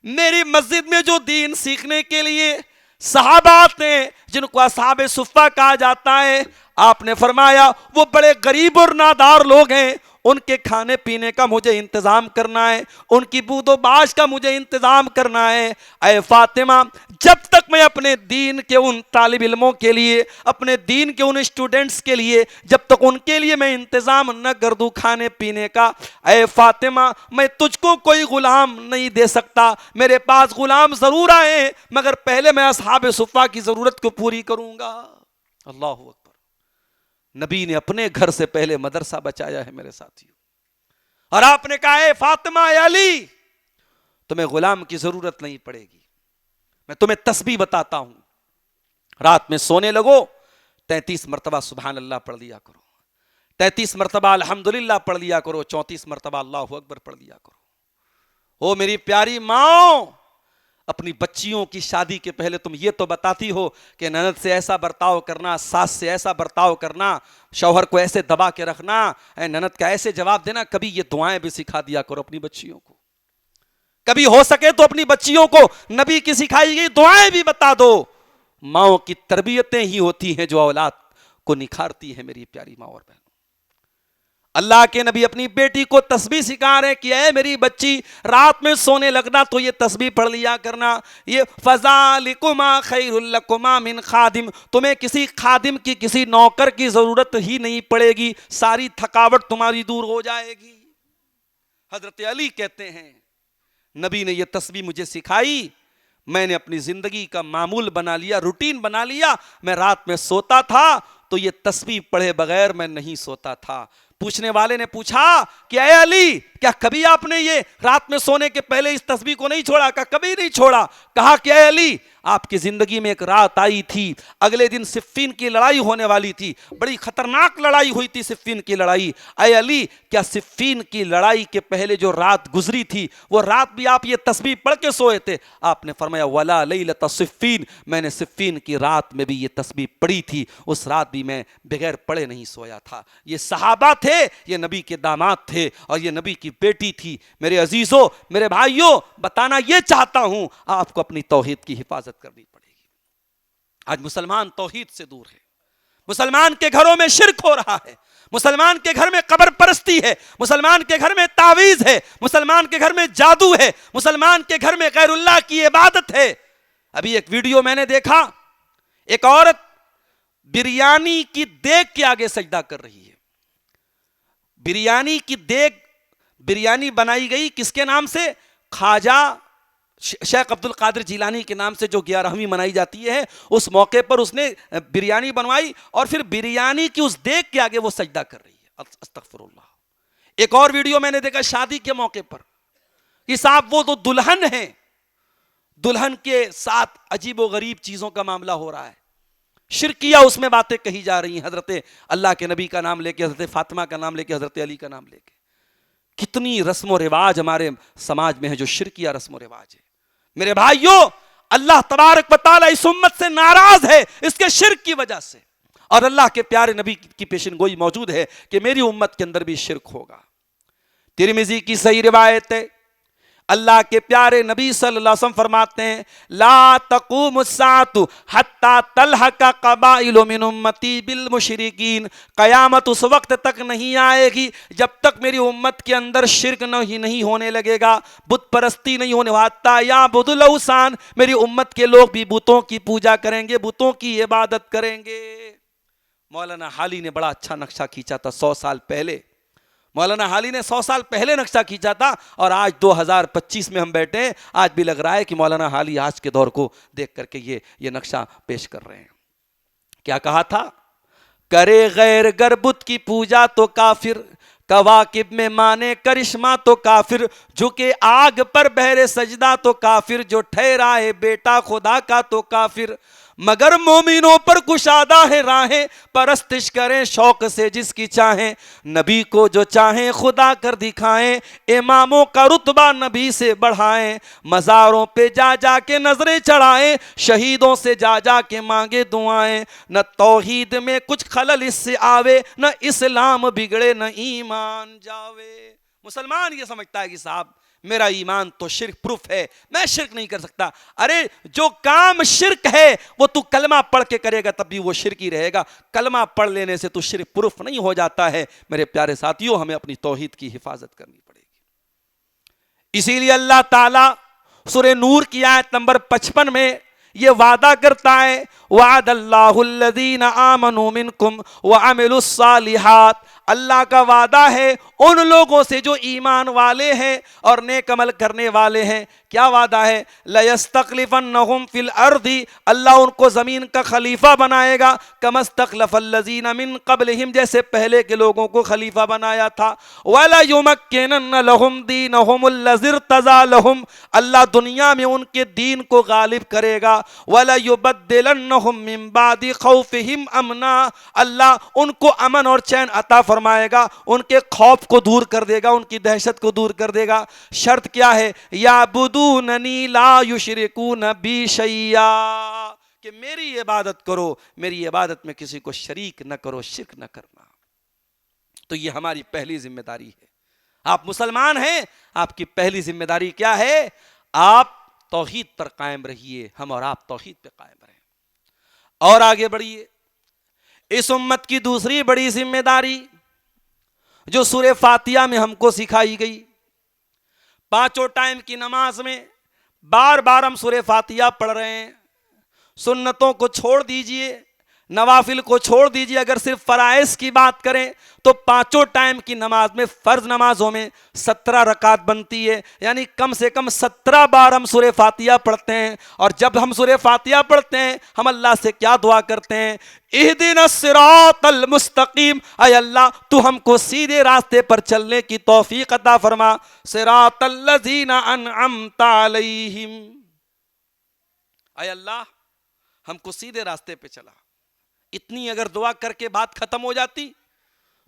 میری مسجد میں جو دین سیکھنے کے لیے صحابہ آتے ہیں جن کو اصحاب صفہ کہا جاتا ہے، آپ نے فرمایا وہ بڑے غریب اور نادار لوگ ہیں، ان کے کھانے پینے کا مجھے انتظام کرنا ہے، ان کی بود و باش کا مجھے انتظام کرنا ہے۔ اے فاطمہ، جب تک میں اپنے دین کے ان طالب علموں کے لیے، اپنے دین کے ان اسٹوڈنٹس کے لیے، جب تک ان کے لیے میں انتظام نہ کر دوں کھانے پینے کا، اے فاطمہ میں تجھ کو کوئی غلام نہیں دے سکتا، میرے پاس غلام ضرور آئے مگر پہلے میں اصحاب صفہ کی ضرورت کو پوری کروں گا۔ اللہ اکبر۔ نبی نے اپنے گھر سے پہلے مدرسہ بچایا ہے میرے ساتھیوں. اور آپ نے کہا ہے فاطمہ اے علی تمہیں غلام کی ضرورت نہیں پڑے گی. میں تمہیں تسبیح بتاتا ہوں, رات میں سونے لگو 33 مرتبہ سبحان اللہ پڑھ لیا کرو, 33 مرتبہ الحمدللہ پڑھ لیا کرو, 34 مرتبہ اللہ اکبر پڑھ لیا کرو. او میری پیاری ماں, اپنی بچیوں کی شادی کے پہلے تم یہ تو بتاتی ہو کہ نند سے ایسا برتاؤ کرنا, ساس سے ایسا برتاؤ کرنا, شوہر کو ایسے دبا کے رکھنا, نند کا ایسے جواب دینا. کبھی یہ دعائیں بھی سکھا دیا کرو اپنی بچیوں کو. کبھی ہو سکے تو اپنی بچیوں کو نبی کی سکھائی گئی دعائیں بھی بتا دو. ماؤں کی تربیتیں ہی ہوتی ہیں جو اولاد کو نکھارتی ہیں میری پیاری ماں اور بہن. اللہ کے نبی اپنی بیٹی کو تسبیح سکھا رہے کہ اے میری بچی رات میں سونے لگنا تو یہ تسبیح پڑھ لیا کرنا. یہ فذالکما خیر لکما من خادم, تمہیں کسی خادم کی کسی نوکر کی ضرورت ہی نہیں پڑے گی, ساری تھکاوٹ تمہاری دور ہو جائے گی. حضرت علی کہتے ہیں نبی نے یہ تسبیح مجھے سکھائی, میں نے اپنی زندگی کا معمول بنا لیا, روٹین بنا لیا. میں رات میں سوتا تھا تو یہ تسبیح پڑھے بغیر میں نہیں سوتا تھا. پوچھنے والے نے پوچھا کہ اے علی کیا کبھی آپ نے یہ رات میں سونے کے پہلے اس تسبیح کو نہیں چھوڑا؟ کہا کبھی نہیں چھوڑا. کہا کہ اے علی آپ کی زندگی میں ایک رات آئی تھی, اگلے دن صفین کی لڑائی ہونے والی تھی, بڑی خطرناک لڑائی ہوئی تھی صفین کی لڑائی. اے علی کیا صفین کی لڑائی کے پہلے جو رات گزری تھی وہ رات بھی آپ یہ تسبیح پڑھ کے سوئے تھے؟ آپ نے فرمایا ولا لیلۃ صفین, میں نے صفین کی رات میں بھی یہ تسبیح پڑھی تھی, اس رات بھی میں بغیر پڑھے نہیں سویا تھا. یہ صحابہ تھے, یہ نبی کے داماد تھے اور یہ نبی کی بیٹی تھی. میرے عزیزوں میرے بھائیوں, بتانا یہ چاہتا ہوں آپ کو اپنی توحید کی حفاظت کرنی پڑے گی. آج مسلمان توحید سے دور ہے, مسلمان کے گھروں میں شرک ہو رہا ہے, مسلمان کے گھر میں قبر پرستی ہے, مسلمان کے گھر میں تعویذ ہے, مسلمان کے گھر میں جادو ہے, مسلمان کے گھر میں غیر اللہ کی عبادت ہے. ابھی ایک ویڈیو میں نے دیکھا, ایک عورت بریانی کی دیگ کے آگے سجدہ کر رہی ہے. بریانی کی دیگ, بریانی بنائی گئی کس کے نام سے؟ خواجہ شیخ عبد القادر جیلانی کے نام سے, جو 11ویں منائی جاتی ہے. اس موقع پر اس نے بریانی بنوائی اور پھر بریانی کی اس دیگ کے آگے وہ سجدہ کر رہی ہے. استغفر اللہ. ایک اور ویڈیو میں نے دیکھا شادی کے موقع پر, کہ صاحب وہ تو دلہن ہیں, دلہن کے ساتھ عجیب و غریب چیزوں کا معاملہ ہو رہا ہے, شرکیہ اس میں باتیں کہی جا رہی ہیں, حضرت اللہ کے نبی کا نام لے کے, حضرت فاطمہ کا نام لے کے, حضرت علی کا نام لے کے. کتنی رسم و رواج ہمارے سماج میں ہے جو شرکیہ رسم و رواج ہے. میرے بھائیوں اللہ تبارک و تعالی اس امت سے ناراض ہے اس کے شرک کی وجہ سے, اور اللہ کے پیارے نبی کی پیشن گوئی موجود ہے کہ میری امت کے اندر بھی شرک ہوگا. ترمذی کی صحیح روایت ہے, اللہ کے پیارے نبی صلی اللہ علیہ وسلم فرماتے ہیں لا تقوم الساعۃ حتی تلحق قبائل من امتی بالمشرکین, قیامت اس وقت تک نہیں آئے گی جب تک میری امت کے اندر شرک نہیں ہونے لگے گا, بت پرستی نہیں ہونے, حتی یعبد الاوثان, میری امت کے لوگ بھی بتوں کی پوجا کریں گے, بتوں کی عبادت کریں گے. مولانا حالی نے بڑا اچھا نقشہ کھینچا تھا 100 سال پہلے. مولانا حالی نے 100 سال پہلے نقشہ کھینچا تھا اور آج 2025 میں ہم بیٹھے ہیں, آج بھی لگ رہا ہے کہ مولانا حالی آج کے دور کو دیکھ کر کے یہ نقشہ پیش کر رہے ہیں. کیا کہا تھا؟ کرے غیر گربت کی پوجا تو کافر, کواکب میں مانے کرشمہ تو کافر, جھکے آگ پر بہرے سجدہ تو کافر, جو ٹھہرائے بیٹا خدا کا تو کافر, مگر مومنوں پر کشادہ ہے راہیں, پرستش کریں شوق سے جس کی چاہیں, نبی کو جو چاہیں خدا کر دکھائیں, اماموں کا رتبہ نبی سے بڑھائیں, مزاروں پہ جا جا کے نظریں چڑھائیں, شہیدوں سے جا جا کے مانگے دعائیں, نہ توحید میں کچھ خلل اس سے آوے, نہ اسلام بگڑے نہ ایمان جاوے. مسلمان یہ سمجھتا ہے کہ صاحب میرا ایمان تو شرک پروف ہے, میں شرک نہیں کر سکتا. ارے جو کام شرک ہے وہ تو کلمہ پڑھ کے کرے گا تب بھی وہ شرک ہی رہے گا, کلمہ پڑھ لینے سے تو شرک پروف نہیں ہو جاتا ہے. میرے پیارے ساتھیوں ہمیں اپنی توحید کی حفاظت کرنی پڑے گی. اسی لیے اللہ تعالیٰ سورہ نور کی آیت نمبر 55 میں یہ وعدہ کرتا ہے وعد اللہ الذین آمنوا منکم وعملوا الصالحات, اللہ کا وعدہ ہے ان لوگوں سے جو ایمان والے ہیں اور نیک عمل کرنے والے ہیں. کیا وعدہ ہے؟ لَيَسْتَخْلِفَنَّهُمْ فِي الْأَرْضِ، اللہ ان کو زمین کا خلیفہ بنائے گا. كَمَا اسْتَخْلَفَ الَّذِينَ مِن قَبْلِهِمْ، جیسے پہلے کے لوگوں کو خلیفہ بنایا تھا. وَلَيُمَكِّنَنَّ لَهُمْ دِينَهُمُ الَّذِي ارْتَضَىٰ لَهُمْ، اللہ دنیا میں ان کے دین کو غالب کرے گا. وَلَيُبَدِّلَنَّهُمْ مِن بَعْدِ خَوْفِهِمْ أَمْنًا، اللہ ان کو امن اور چین عطا فرمائے گا، ان کے خوف کو دور کر دے گا، ان کی دہشت کو دور کر دے گا. شرط کیا ہے؟ یعبدوننی لا یشرکون بی شیئا، کہ میری عبادت کرو، میری عبادت میں کسی کو شریک نہ کرو، شرک نہ کرنا. تو یہ ہماری پہلی ذمہ داری ہے. آپ مسلمان ہیں، آپ کی پہلی ذمہ داری کیا ہے؟ آپ توحید پر قائم رہیے، ہم اور آپ توحید پہ قائم رہیں اور آگے بڑھیے. اس امت کی دوسری بڑی ذمہ داری جو سورہ فاتحہ میں ہم کو سکھائی گئی، پانچوں ٹائم کی نماز میں بار بار ہم سورہ فاتحہ پڑھ رہے ہیں. سنتوں کو چھوڑ دیجئے، نوافل کو چھوڑ دیجئے. اگر صرف فرائض کی بات کریں تو پانچوں ٹائم کی نماز میں، فرض نمازوں میں 17 رکعت بنتی ہے، یعنی کم سے کم 17 بار ہم سورہ فاتحہ پڑھتے ہیں. اور جب ہم سورہ فاتحہ پڑھتے ہیں ہم اللہ سے کیا دعا کرتے ہیں؟ اہدنا الصراط المستقیم، اے اللہ تو ہم کو سیدھے راستے پر چلنے کی توفیق عطا فرما. صراط الذین انعمت علیہم، اے اللہ ہم کو سیدھے راستے پہ چلا. اتنی اگر دعا کر کے بات ختم ہو جاتی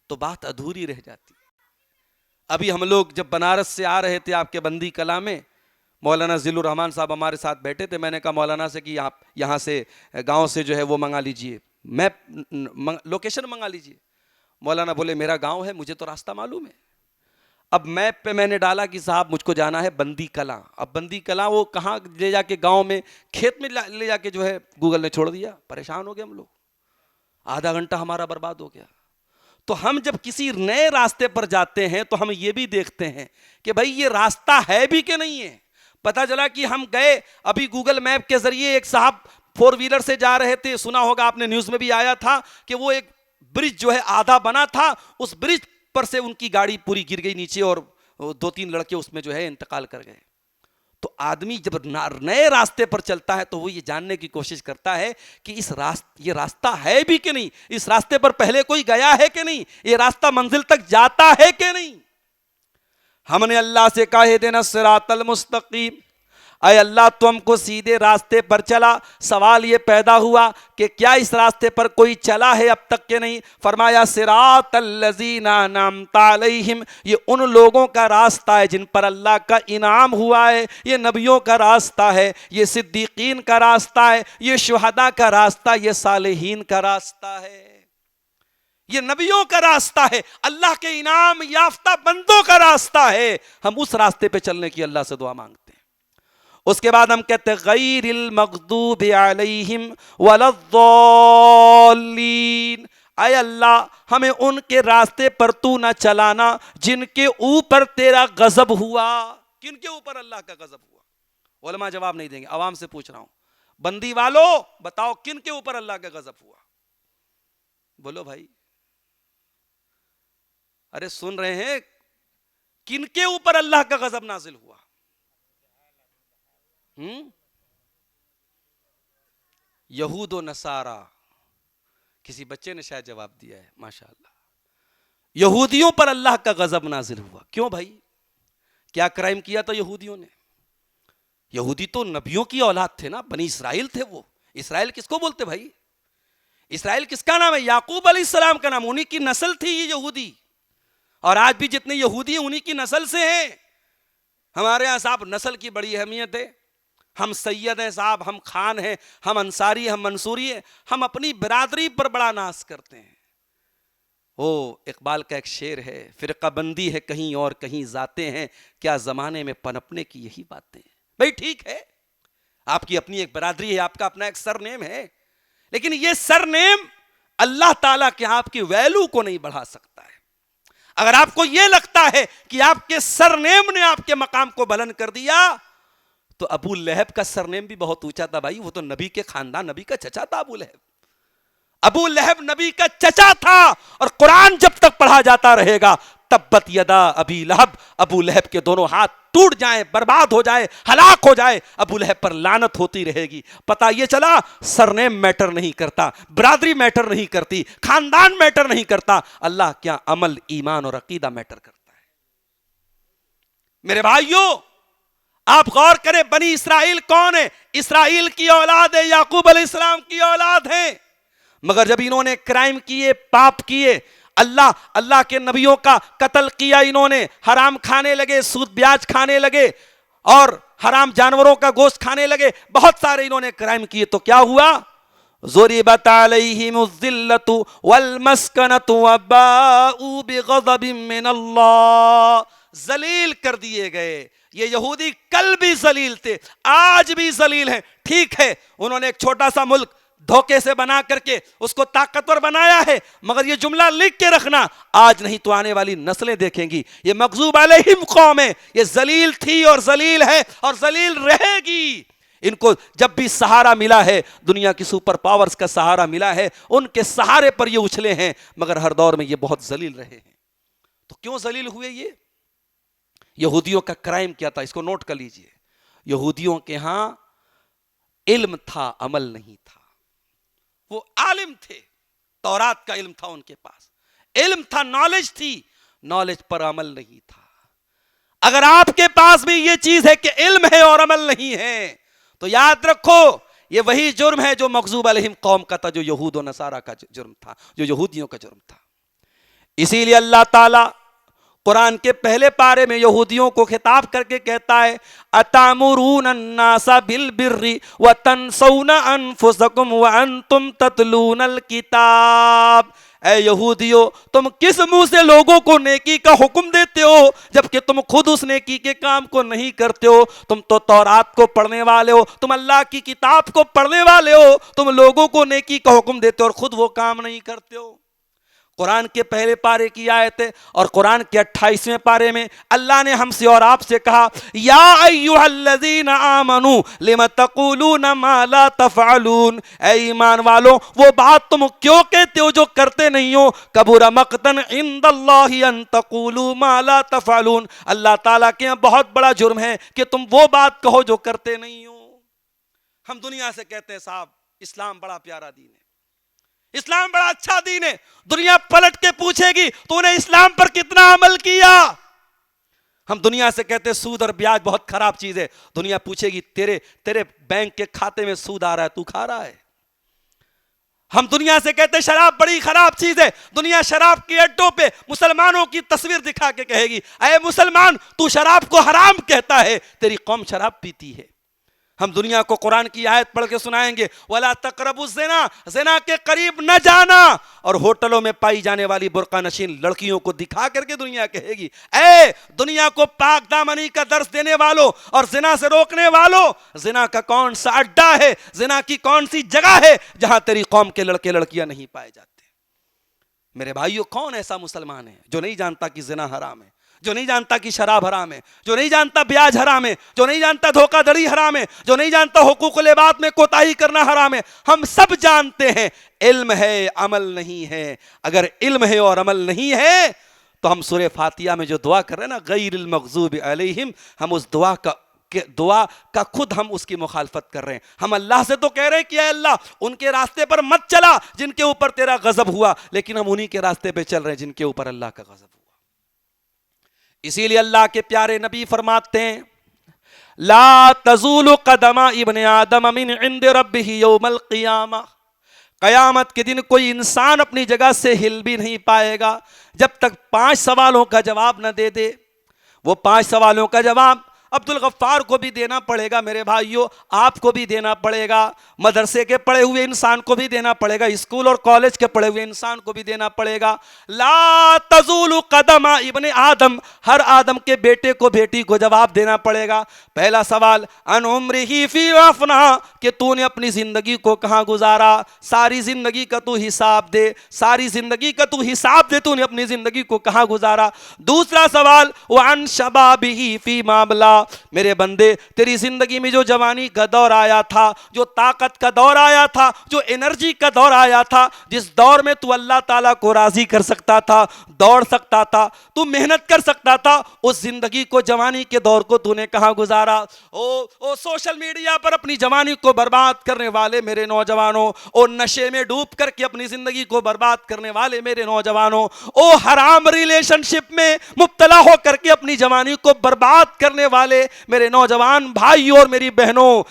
تو بات ادھوری رہ جاتی. ابھی ہم لوگ جب بنارس سے آ رہے تھے آپ کے بندی کلا میں، مولانا ذل الرحمان صاحب ہمارے ساتھ بیٹھے تھے. میں نے کہا مولانا سے کہ آپ یہاں سے گاؤں سے جو ہے وہ منگا لیجئے، میپ لوکیشن منگا لیجئے. مولانا بولے میرا گاؤں ہے، مجھے تو راستہ معلوم ہے. اب میپ پہ میں نے ڈالا کہ صاحب مجھ کو جانا ہے بندی کلا. اب بندی کلا وہ کہاں لے جا کے، گاؤں میں کھیت میں لے جا کے جو ہے گوگل نے چھوڑ دیا. پریشان ہو گئے ہم لوگ، آدھا گھنٹہ ہمارا برباد ہو گیا. تو ہم جب کسی نئے راستے پر جاتے ہیں تو ہم یہ بھی دیکھتے ہیں کہ بھائی یہ راستہ ہے بھی کہ نہیں ہے. پتہ چلا کہ ہم گئے، ابھی گوگل میپ کے ذریعے ایک صاحب 4 ویلر سے جا رہے تھے، سنا ہوگا آپ نے، نیوز میں بھی آیا تھا کہ وہ ایک برج جو ہے آدھا بنا تھا، اس برج پر سے ان کی گاڑی پوری گر گئی نیچے اور 2-3 لڑکے اس میں جو ہے انتقال کر گئے. تو آدمی جب نئے راستے پر چلتا ہے تو وہ یہ جاننے کی کوشش کرتا ہے کہ یہ راستہ ہے بھی کہ نہیں، اس راستے پر پہلے کوئی گیا ہے کہ نہیں، یہ راستہ منزل تک جاتا ہے کہ نہیں. ہم نے اللہ سے کہا اہدنا الصراط المستقیم، اے اللہ تو ہم کو سیدھے راستے پر چلا. سوال یہ پیدا ہوا کہ کیا اس راستے پر کوئی چلا ہے اب تک کہ نہیں؟ فرمایا صراط الذین انعمت علیہم، یہ ان لوگوں کا راستہ ہے جن پر اللہ کا انعام ہوا ہے. یہ نبیوں کا راستہ ہے، یہ صدیقین کا راستہ ہے، یہ شہداء کا راستہ، یہ صالحین کا راستہ ہے، یہ نبیوں کا راستہ ہے، اللہ کے انعام یافتہ بندوں کا راستہ ہے. ہم اس راستے پہ چلنے کی اللہ سے دعا مانگتے ہیں. اس کے بعد ہم کہتے ہیں غیر المغضوب علیہم ولا الضالین، اے اللہ ہمیں ان کے راستے پر تو نہ چلانا جن کے اوپر تیرا غضب ہوا. کن کے اوپر اللہ کا غضب ہوا؟ علماء جواب نہیں دیں گے، عوام سے پوچھ رہا ہوں. بندی والو بتاؤ کن کے اوپر اللہ کا غضب ہوا؟ بولو بھائی، ارے سن رہے ہیں؟ کن کے اوپر اللہ کا غضب نازل ہوا؟ یہود و نصارہ. کسی بچے نے شاید جواب دیا ہے، ماشاءاللہ. یہودیوں پر اللہ کا غضب نازل ہوا. کیوں بھائی؟ کیا کرائم کیا تھا یہودیوں نے؟ یہودی تو نبیوں کی اولاد تھے نا، بنی اسرائیل تھے. وہ اسرائیل کس کو بولتے بھائی؟ اسرائیل کس کا نام ہے؟ یعقوب علیہ السلام کا نام. انہی کی نسل تھی یہ یہودی، اور آج بھی جتنے یہودی ہیں انہی کی نسل سے ہیں. ہمارے ہاں صاحب نسل کی بڑی اہمیت ہے. ہم سید ہیں صاحب، ہم خان ہیں، ہم انصاری، ہم منصوری ہیں. ہم اپنی برادری پر بڑا ناز کرتے ہیں. اقبال کا ایک شعر ہے، فرقہ بندی ہے کہیں اور کہیں ذاتیں ہیں، کیا زمانے میں پنپنے کی یہی باتیں ہیں. بھائی ٹھیک ہے، آپ کی اپنی ایک برادری ہے، آپ کا اپنا ایک سر نیم ہے، لیکن یہ سر نیم اللہ تعالیٰ کے آپ کی ویلو کو نہیں بڑھا سکتا ہے. اگر آپ کو یہ لگتا ہے کہ آپ کے سر نیم نے آپ کے مقام کو بلند کر دیا، تو ابو لہب کا سر نیم بھی بہت اونچا تھا بھائی. وہ تو نبی کے خاندان، نبی کا چچا تھا ابو لہب. ابو لہب نبی کا چچا تھا، اور قرآن جب تک پڑھا جاتا رہے گا تبت یدا ابی لہب، ابو لہب کے دونوں ہاتھ ٹوٹ جائیں، برباد ہو جائے، ہلاک ہو جائے، ابو لہب پر لعنت ہوتی رہے گی۔ پتہ یہ چلا سرنیم میٹر نہیں کرتا، برادری میٹر نہیں کرتی، خاندان میٹر نہیں کرتا، اللہ کیا عمل، ایمان اور عقیدہ میٹر کرتا ہے۔ میرے بھائیوں آپ غور کریں، بنی اسرائیل کون ہے؟ اسرائیل کی اولاد ہے، یعقوب علیہ السلام کی اولاد ہیں، مگر جب انہوں نے کرائم کیے، پاپ کیے، اللہ کے نبیوں کا قتل کیا، انہوں نے حرام کھانے لگے، سود بیاج کھانے لگے، اور حرام جانوروں کا گوشت کھانے لگے، بہت سارے انہوں نے کرائم کیے، تو کیا ہوا؟ ضربت علیہم الذلۃ والمسکنۃ وباءوا بغضب من اللہ، ذلیل کر دیے گئے۔ یہ یہودی کل بھی ذلیل تھے، آج بھی ذلیل ہیں۔ ٹھیک ہے انہوں نے ایک چھوٹا سا ملک دھوکے سے بنا کر کے اس کو طاقتور بنایا ہے، مگر یہ جملہ لکھ کے رکھنا، آج نہیں تو آنے والی نسلیں دیکھیں گی یہ مغضوب علیہم قوم ہے، یہ ذلیل تھی اور ذلیل ہے اور ذلیل رہے گی۔ ان کو جب بھی سہارا ملا ہے، دنیا کی سپر پاورز کا سہارا ملا ہے، ان کے سہارے پر یہ اچھلے ہیں، مگر ہر دور میں یہ بہت ذلیل رہے ہیں۔ تو کیوں ذلیل ہوئے یہ؟ یہودیوں کا کرائم کیا تھا؟ اس کو نوٹ کر لیجئے، یہودیوں کے ہاں علم تھا، عمل نہیں تھا۔ وہ عالم تھے، تورات کا علم تھا ان کے پاس، علم تھا، نالج تھی، نالج پر عمل نہیں تھا۔ اگر آپ کے پاس بھی یہ چیز ہے کہ علم ہے اور عمل نہیں ہے تو یاد رکھو یہ وہی جرم ہے جو مغضوب علیہم قوم کا تھا، جو یہود و نصارہ کا جرم تھا، جو یہودیوں کا جرم تھا۔ اسی لیے اللہ تعالیٰ قرآن کے پہلے پارے میں یہودیوں کو خطاب کر کے کہتا ہے اتامرون الناس بالبر وتنسون انفسکم وانتم تتلون الکتاب، اے یہودیو تم کس منہ سے لوگوں کو نیکی کا حکم دیتے ہو جبکہ تم خود اس نیکی کے کام کو نہیں کرتے ہو؟ تم تو تورات کو پڑھنے والے ہو، تم اللہ کی کتاب کو پڑھنے والے ہو، تم لوگوں کو نیکی کا حکم دیتے ہو اور خود وہ کام نہیں کرتے ہو۔ قرآن کے پہلے پارے کی آیت ہے، اور قرآن کے 28ویں پارے میں اللہ نے ہم سے اور آپ سے کہا یا ایھا الذین آمنوا لم تقولون ما لا تفعلون، اے ایمان والو وہ بات تم کیوں کہتے ہو جو کرتے نہیں ہو؟ کبر مقتا عند اللہ ان تقولوا ما لا تفعلون، اللہ تعالیٰ کے یہاں بہت بڑا جرم ہے کہ تم وہ بات کہو جو کرتے نہیں ہو۔ ہم دنیا سے کہتے ہیں صاحب اسلام بڑا پیارا دین ہے، اسلام بڑا اچھا دین ہے، دنیا پلٹ کے پوچھے گی تو نے اسلام پر کتنا عمل کیا؟ ہم دنیا سے کہتے ہیں سود اور بیاج بہت خراب چیز ہے، دنیا پوچھے گی تیرے بینک کے کھاتے میں سود آ رہا ہے، تو کھا رہا ہے؟ ہم دنیا سے کہتے ہیں شراب بڑی خراب چیز ہے، دنیا شراب کے اڈوں پہ مسلمانوں کی تصویر دکھا کے کہے گی اے مسلمان تو شراب کو حرام کہتا ہے، تیری قوم شراب پیتی ہے۔ ہم دنیا کو قرآن کی آیت پڑھ کے سنائیں گے وَلَا تَقْرَبُوا الزِّنَا، زنا کے قریب نہ جانا، اور ہوٹلوں میں پائی جانے والی برقع نشین لڑکیوں کو دکھا کر کے دنیا کہے گی اے دنیا کو پاک دامنی کا درس دینے والوں اور زنا سے روکنے والوں، زنا کا کون سا اڈا ہے، زنا کی کون سی جگہ ہے جہاں تیری قوم کے لڑکے لڑکیاں نہیں پائے جاتے؟ میرے بھائیو کون ایسا مسلمان ہے جو نہیں جانتا کہ زنا حرام ہے، جو نہیں جانتا کہ شراب حرام ہے، جو نہیں جانتا بیاج حرام ہے، جو نہیں جانتا دھوکہ دھڑی حرام ہے، جو نہیں جانتا حقوق العباد میں کوتاہی کرنا حرام ہے؟ ہم سب جانتے ہیں، علم ہے عمل نہیں ہے۔ اگر علم ہے اور عمل نہیں ہے تو ہم سورہ فاتحہ میں جو دعا کر رہے ہیں نا غیر المغضوب علیہم، ہم اس دعا کا خود ہم اس کی مخالفت کر رہے ہیں۔ ہم اللہ سے تو کہہ رہے ہیں کہ اے اللہ ان کے راستے پر مت چلا جن کے اوپر تیرا غضب ہوا، لیکن ہم انہی کے راستے پہ چل رہے ہیں جن کے اوپر اللہ کا غضب ہوا۔ اسی لیے اللہ کے پیارے نبی فرماتے ہیں لا تزول قدم ابن آدم من عند ربہ یوم القیامہ، قیامت کے دن کوئی انسان اپنی جگہ سے ہل بھی نہیں پائے گا جب تک 5 سوالوں کا جواب نہ دے دے۔ وہ 5 سوالوں کا جواب عبد الغفار کو بھی دینا پڑے گا، میرے بھائیوں آپ کو بھی دینا پڑے گا، مدرسے کے پڑھے ہوئے انسان کو بھی دینا پڑے گا، اسکول اور کالج کے پڑھے ہوئے انسان کو بھی دینا پڑے گا۔ لا تزول قدم ابن آدم، ہر آدم کے بیٹے کو بیٹی کو جواب دینا پڑے گا۔ پہلا سوال ان عمرہ فی افنا، کہ تو نے اپنی زندگی کو کہاں گزارا، ساری زندگی کا تو حساب دے، ساری زندگی کا تو حساب دے، تو نے اپنی زندگی کو کہاں گزارا۔ دوسرا سوال وعن شبابہ فی ما ابلا، میرے بندے تیری زندگی میں جو جوانی کا دور آیا تھا، جو طاقت کا دور آیا تھا، جو انرجی کا دور آیا تھا، جس دور میں تو اللہ تعالیٰ کو راضی کر سکتا تھا، دوڑ سکتا تھا، تو محنت کر سکتا تھا، اس زندگی کو جوانی کے دور کو تو نے کہاں گزارا؟ او سوشل میڈیا پر اپنی جوانی کو برباد کرنے والے میرے نوجوانوں، او نشے میں ڈوب کر کے اپنی زندگی کو برباد کرنے والے میرے نوجوانوں، او حرام ریلیشن شپ میں مبتلا ہو کر کے اپنی جوانی کو برباد کرنے والے میرے نوجوان بھائی اور میری بہنوں،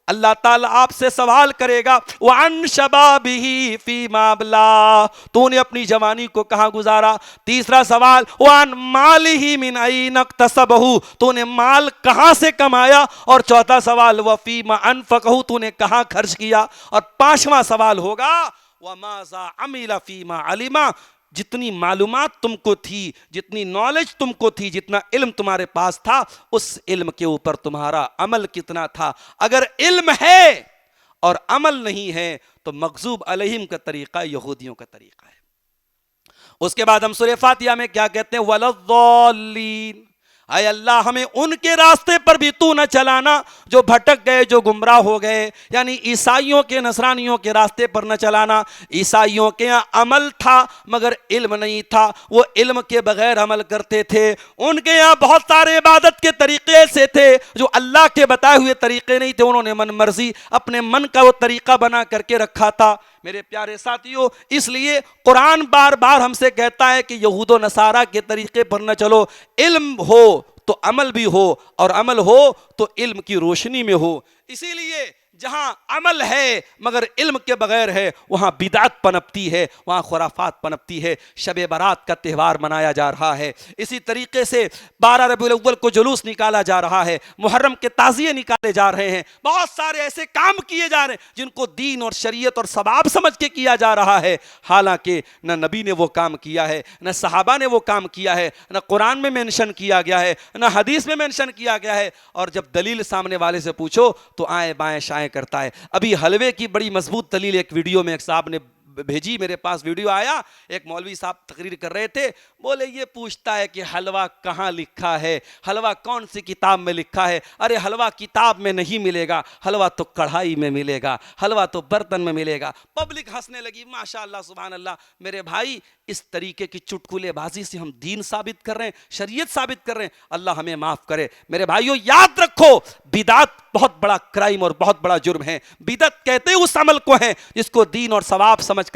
اللہ تعالیٰ آپ سے سوال کرے گا وَعَن شَبَابِهِ فِيمَا أَبْلَىٰ، تو نے اپنی جوانی کو کہاں گزارا؟ تیسرا سوال وَعَن مَالِهِ مِنْ أَيْنَ اكْتَسَبَهُ، تو نے مال کہاں سے کمایا؟ اور چوتھا سوال وَفِيمَا أَنفَقَهُ، تو نے کہاں خرچ کیا؟ اور پانچواں سوال ہوگا وَمَاذَا عَمِلَ فِيمَا عَلِمَ، جتنی معلومات تم کو تھی، جتنی نالج تم کو تھی، جتنا علم تمہارے پاس تھا، اس علم کے اوپر تمہارا عمل کتنا تھا؟ اگر علم ہے اور عمل نہیں ہے تو مغضوب علیہم کا طریقہ یہودیوں کا طریقہ ہے۔ اس کے بعد ہم سورہ فاتحہ میں کیا کہتے ہیں؟ وَلَضَّالِّينَ، اے اللہ ہمیں ان کے راستے پر بھی تو نہ چلانا جو بھٹک گئے، جو گمراہ ہو گئے، یعنی عیسائیوں کے نصرانیوں کے راستے پر نہ چلانا۔ عیسائیوں کے یہاں عمل تھا مگر علم نہیں تھا، وہ علم کے بغیر عمل کرتے تھے۔ ان کے یہاں بہت سارے عبادت کے طریقے سے تھے جو اللہ کے بتائے ہوئے طریقے نہیں تھے، انہوں نے من مرضی اپنے من کا وہ طریقہ بنا کر کے رکھا تھا۔ میرے پیارے ساتھیوں، اس لیے قرآن بار بار ہم سے کہتا ہے کہ یہود و نصارہ کے طریقے پر نہ چلو، علم ہو تو عمل بھی ہو، اور عمل ہو تو علم کی روشنی میں ہو۔ اسی لیے جہاں عمل ہے مگر علم کے بغیر ہے، وہاں بدعت پنپتی ہے، وہاں خرافات پنپتی ہے۔ شب برات کا تہوار منایا جا رہا ہے، اسی طریقے سے 12 ربیع الاول کو جلوس نکالا جا رہا ہے، محرم کے تعزیے نکالے جا رہے ہیں، بہت سارے ایسے کام کیے جا رہے ہیں جن کو دین اور شریعت اور ثواب سمجھ کے کیا جا رہا ہے، حالانکہ نہ نبی نے وہ کام کیا ہے، نہ صحابہ نے وہ کام کیا ہے، نہ قرآن میں مینشن کیا گیا ہے، نہ حدیث میں مینشن کیا گیا ہے۔ اور جب دلیل سامنے والے سے پوچھو تو آئیں بائیں شائیں کرتا ہے۔ ابھی حلوے کی بڑی مضبوط دلیل ایک ویڈیو میں ایک صاحب نے بھیجی، میرے پاس ویڈیو آیا، ایک مولوی صاحب تقریر کر رہے تھے، بولے یہ پوچھتا ہے کہ حلوہ کہاں لکھا ہے، حلوہ کون سی کتاب میں لکھا ہے؟ ارے حلوہ کتاب میں نہیں ملے گا، حلوہ تو کڑھائی میں ملے گا، حلوہ تو برتن میں ملے گا۔ پبلک ہنسنے لگی، ماشاءاللہ سبحان اللہ۔ میرے بھائی، اس طریقے کی چٹکلے بازی سے ہم دین ثابت کر رہے ہیں، شریعت ثابت کر رہے ہیں، اللہ ہمیں معاف کرے۔ میرے بھائیو یاد رکھو، بدعت بہت بڑا کرائم اور بہت بڑا جرم ہے۔ بدعت کہتے اس عمل کو ہیں جس کو دین اور ثواب سمجھ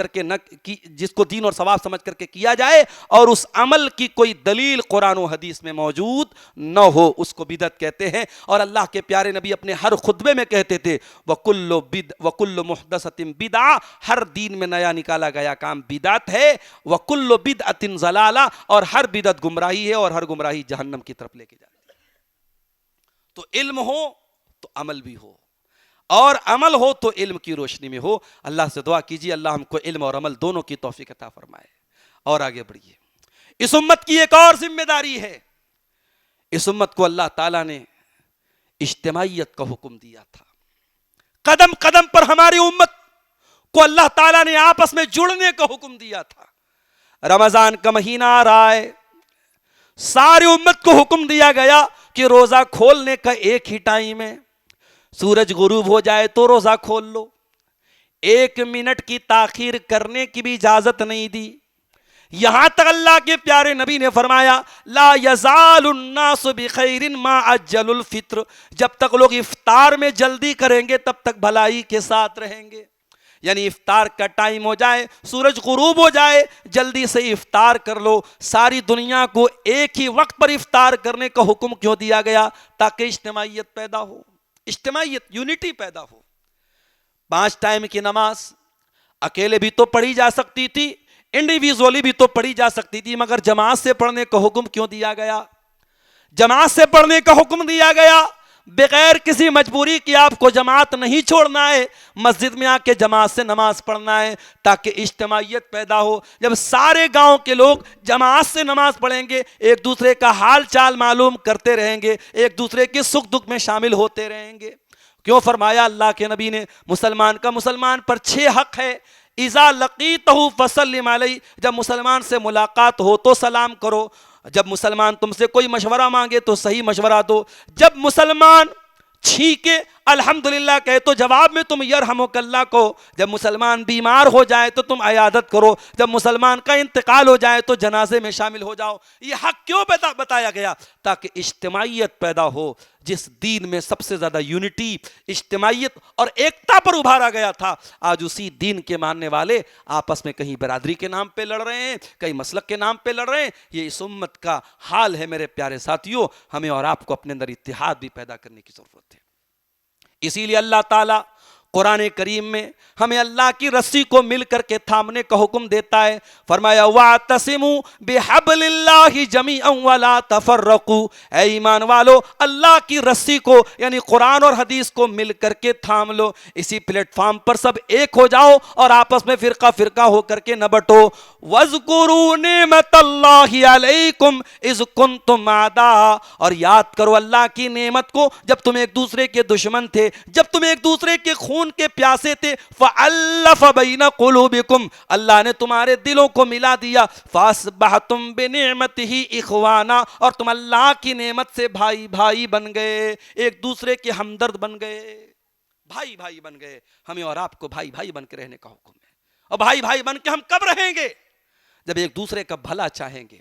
کر کے کیا جائے اور اس عمل کی کوئی دلیل قرآن و حدیث میں موجود نہ ہو، اس کو بدعت کہتے ہیں۔ اور اللہ کے پیارے نبی اپنے ہر خطبے میں کہتے تھے وَكُلُّ مُحْدَثَةٍ بِدْعَةٍ، ہر دین میں نیا نکالا گیا کام بدعت ہے، وَكُلُّ بِدْعَةٍ ضَلَالَةٍ، اور ہر بدعت گمراہی ہے، اور ہر گمراہی جہنم کی طرف لے کے جاتی ہے۔ تو علم ہو تو عمل بھی ہو، اور عمل ہو تو علم کی روشنی میں ہو۔ اللہ سے دعا کیجیے اللہ ہم کو علم اور عمل دونوں کی توفیق عطا فرمائے۔ اور آگے بڑھیے، اس امت کی ایک اور ذمہ داری ہے۔ اس امت کو اللہ تعالیٰ نے اجتماعیت کا حکم دیا تھا۔ قدم قدم پر ہماری امت کو اللہ تعالیٰ نے آپس میں جڑنے کا حکم دیا تھا۔ رمضان کا مہینہ آ رہا ہے، ساری امت کو حکم دیا گیا کہ روزہ کھولنے کا ایک ہی ٹائم ہے، سورج غروب ہو جائے تو روزہ کھول لو، 1 منٹ کی تاخیر کرنے کی بھی اجازت نہیں دی۔ یہاں تک اللہ کے پیارے نبی نے فرمایا لا یزال الناس بخیر ما عجل الفطر، جب تک لوگ افطار میں جلدی کریں گے تب تک بھلائی کے ساتھ رہیں گے۔ یعنی افطار کا ٹائم ہو جائے، سورج غروب ہو جائے، جلدی سے افطار کر لو۔ ساری دنیا کو ایک ہی وقت پر افطار کرنے کا حکم کیوں دیا گیا؟ تاکہ اجتماعیت پیدا ہو، اجتماعیت، یونٹی پیدا ہو۔ 5 ٹائم کی نماز اکیلے بھی تو پڑھی جا سکتی تھی، انڈیویزولی بھی تو پڑھی جا سکتی تھی، مگر جماعت سے پڑھنے کا حکم کیوں دیا گیا؟ جماعت سے پڑھنے کا حکم دیا گیا بغیر کسی مجبوری کی، آپ کو جماعت نہیں چھوڑنا ہے، مسجد میں آ کے جماعت سے نماز پڑھنا ہے تاکہ اجتماعیت پیدا ہو۔ جب سارے گاؤں کے لوگ جماعت سے نماز پڑھیں گے، ایک دوسرے کا حال چال معلوم کرتے رہیں گے، ایک دوسرے کے سکھ دکھ میں شامل ہوتے رہیں گے۔ کیوں فرمایا اللہ کے نبی نے مسلمان کا مسلمان پر 6 حق ہے۔ اذا لقیتہ فسلم علیہ، جب مسلمان سے ملاقات ہو تو سلام کرو، جب مسلمان تم سے کوئی مشورہ مانگے تو صحیح مشورہ دو. جب مسلمان چھینکے الحمدللہ کہے تو جواب میں تم یرحمک اللہ کہو. جب مسلمان بیمار ہو جائے تو تم عیادت کرو. جب مسلمان کا انتقال ہو جائے تو جنازے میں شامل ہو جاؤ. یہ حق کیوں بتایا گیا؟ تاکہ اجتماعیت پیدا ہو. جس دین میں سب سے زیادہ یونٹی، اجتماعیت اور ایکتا پر ابھارا گیا تھا، آج اسی دین کے ماننے والے آپس میں کہیں برادری کے نام پہ لڑ رہے ہیں، کہیں مسلک کے نام پہ لڑ رہے ہیں. یہ اس امت کا حال ہے میرے پیارے ساتھیوں. ہمیں اور آپ کو اپنے اندر اتحاد بھی پیدا کرنے کی ضرورت ہے. اسی لیے اللہ تعالیٰ قرآن کریم میں ہمیں اللہ کی رسی کو مل کر کے تھامنے کا حکم دیتا ہے. فرمایا وَاعْتَصِمُوا بِحَبْلِ اللَّهِ جَمِيعًا وَلَا تَفَرَّقُوا. اے ایمان والو، اللہ کی رسی کو یعنی قرآن اور حدیث کو مل کر کے تھام لو. اسی پلیٹ فارم پر سب ایک ہو جاؤ اور آپس میں فرقہ فرقہ ہو کر کے نہ بٹو. وَاذْكُرُوا نِعْمَتَ اللَّهِ عَلَيْكُمْ إِذْ كُنْتُمْ أَعْدَاءً. اور یاد کرو اللہ کی نعمت کو جب تم ایک دوسرے کے دشمن تھے، جب تم ایک دوسرے کے خون کے پیاسے تھے. فَأَلَّفَ بَيْنَ قُلُوبِكُمْ. اللہ نے تمہارے دلوں کو ملا دیا. فَأَصْبَحْتُمْ بِنِعْمَتِهِ إِخْوَانًا. اور تم اللہ کی نعمت سے بھائی بھائی بن گئے، ایک دوسرے کے ہمدرد بن گئے، بھائی بھائی بن گئے. ہمیں اور آپ کو بھائی بھائی بن کے رہنے کا حکم ہے. اور بھائی بھائی بن کے ہم کب رہیں گے؟ جب ایک دوسرے کا بھلا چاہیں گے،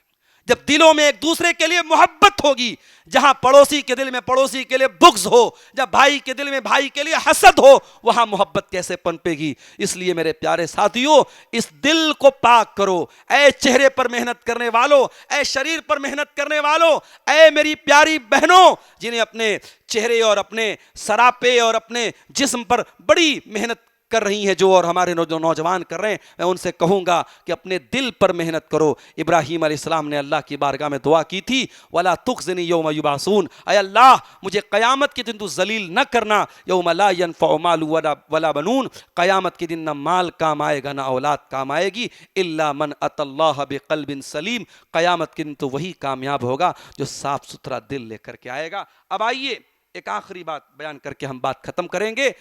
جب دلوں میں ایک دوسرے کے لیے محبت ہوگی. جہاں پڑوسی کے دل میں پڑوسی کے لیے بغض ہو، جب بھائی کے دل میں بھائی کے لیے حسد ہو، وہاں محبت کیسے پنپے گی؟ اس لیے میرے پیارے ساتھیوں، اس دل کو پاک کرو. اے چہرے پر محنت کرنے والو، اے شریر پر محنت کرنے والو، اے میری پیاری بہنوں جنہیں اپنے چہرے اور اپنے سراپے اور اپنے جسم پر بڑی محنت کر رہی ہیں جو اور ہمارے نوجوان کر رہے ہیں، میں ان سے کہوں گا کہ اپنے دل پر محنت کرو. ابراہیم علیہ السلام نے اللہ کی بارگاہ میں دعا کی تھی وَلَا تُخْزِنِي يَوْمَ يُبْعَثُونَ. اے اللہ مجھے قیامت کے دن تو ذلیل نہ کرنا. یوم لا ينفع مال ولا بنون. قیامت کے دن نہ مال کام آئے گا نہ اولاد کام آئے گی. الا من اتى اللہ بقلب سلیم. قیامت کے دن تو وہی کامیاب ہوگا جو صاف ستھرا دل لے کر کے آئے گا. اب آئیے ایک آخری بات بیان کر کے ہم بات ختم کریں گے.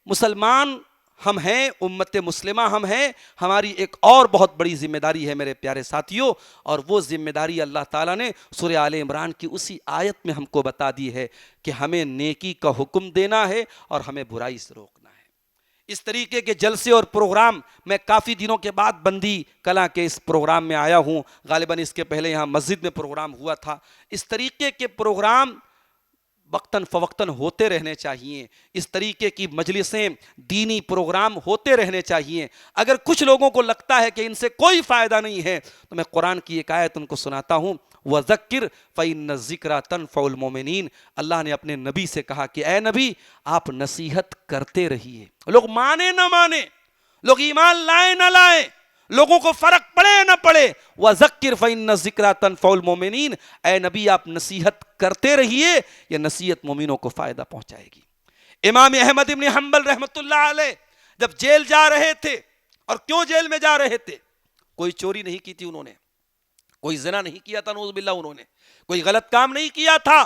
مسلمان ہم ہیں، امت مسلمہ ہم ہیں. ہماری ایک اور بہت بڑی ذمہ داری ہے میرے پیارے ساتھیوں، اور وہ ذمہ داری اللہ تعالیٰ نے سورہ آل عمران کی اسی آیت میں ہم کو بتا دی ہے کہ ہمیں نیکی کا حکم دینا ہے اور ہمیں برائی سے روکنا ہے. اس طریقے کے جلسے اور پروگرام میں کافی دنوں کے بعد بندی کلاں کے اس پروگرام میں آیا ہوں. غالباً اس کے پہلے یہاں مسجد میں پروگرام ہوا تھا. اس طریقے کے پروگرام وقتاً فوقتاً ہوتے رہنے چاہیے. اس طریقے کی مجلسیں، دینی پروگرام ہوتے رہنے چاہیے. اگر کچھ لوگوں کو لگتا ہے کہ ان سے کوئی فائدہ نہیں ہے تو میں قرآن کی ایک آیت ان کو سناتا ہوں. وَذَكِّرْ فَإِنَّ الذِّكْرَىٰ تَنفَعُ الْمُؤْمِنِينَ. اللہ نے اپنے نبی سے کہا کہ اے نبی آپ نصیحت کرتے رہیے. لوگ مانے نہ مانے، لوگ ایمان لائیں نہ لائیں، لوگوں کو فرق پڑے نہ پڑے، وَذَكِّرْ فَإِنَّ الذِّكْرَىٰ تَنفَعُ الْمُؤْمِنِينَ. اے نبی آپ نصیحت کرتے رہیے، یہ نصیحت مومنوں کو فائدہ پہنچائے گی. امام احمد ابن حنبل رحمۃ اللہ علیہ جب جیل جا رہے تھے، اور کیوں جیل میں جا رہے تھے؟ کوئی چوری نہیں کی تھی انہوں نے، کوئی زنا نہیں کیا تھا نعوذ باللہ، انہوں نے کوئی غلط کام نہیں کیا تھا.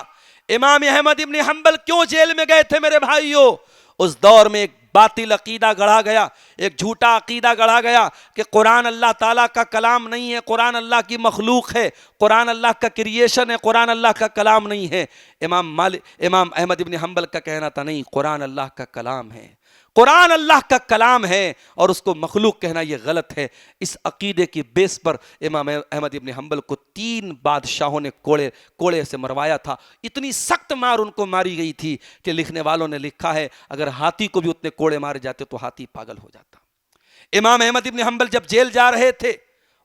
امام احمد ابن حنبل کیوں جیل میں گئے تھے میرے بھائیوں؟ اس دور میں ایک باطل عقیدہ گڑھا گیا، ایک جھوٹا عقیدہ گڑھا گیا کہ قرآن اللہ تعالیٰ کا کلام نہیں ہے، قرآن اللہ کی مخلوق ہے، قرآن اللہ کا کریشن ہے، قرآن اللہ کا کلام نہیں ہے. امام احمد ابن حنبل کا کہنا تھا نہیں، قرآن اللہ کا کلام ہے، قرآن اللہ کا کلام ہے، اور اس کو مخلوق کہنا یہ غلط ہے. اس عقیدے کی بیس پر امام احمد ابن حنبل کو 3 بادشاہوں نے کوڑے سے مروایا تھا. اتنی سخت مار ان کو ماری گئی تھی کہ لکھنے والوں نے لکھا ہے اگر ہاتھی کو بھی اتنے کوڑے مارے جاتے تو ہاتھی پاگل ہو جاتا. امام احمد ابن حنبل جب جیل جا رہے تھے،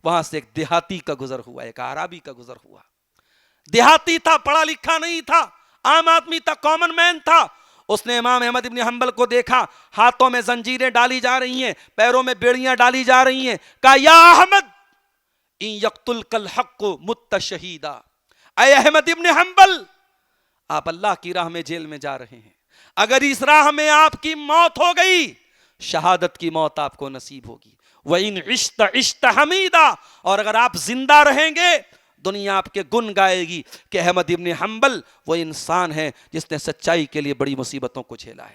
وہاں سے ایک دیہاتی کا گزر ہوا، ایک عربی کا گزر ہوا. دیہاتی تھا، پڑھا لکھا نہیں تھا، عام آدمی تھا، کامن مین تھا. اس نے امام احمد ابن حنبل کو دیکھا، ہاتھوں میں زنجیریں ڈالی جا رہی ہیں، پیروں میں بیڑیاں ڈالی جا رہی ہیں. کہا یا احمد ان یقتلک الحق مت شہیدا. اے احمد ابن حنبل آپ اللہ کی راہ میں جیل میں جا رہے ہیں، اگر اس راہ میں آپ کی موت ہو گئی شہادت کی موت آپ کو نصیب ہوگی. وَإِنْ عِشْتَ عِشْتَ حَمِيدًا. اور اگر آپ زندہ رہیں گے دنیا آپ کے گن گائے گی کہ احمد ابن حنبل وہ انسان ہے جس نے سچائی کے لیے بڑی مصیبتوں کو جھیلا ہے.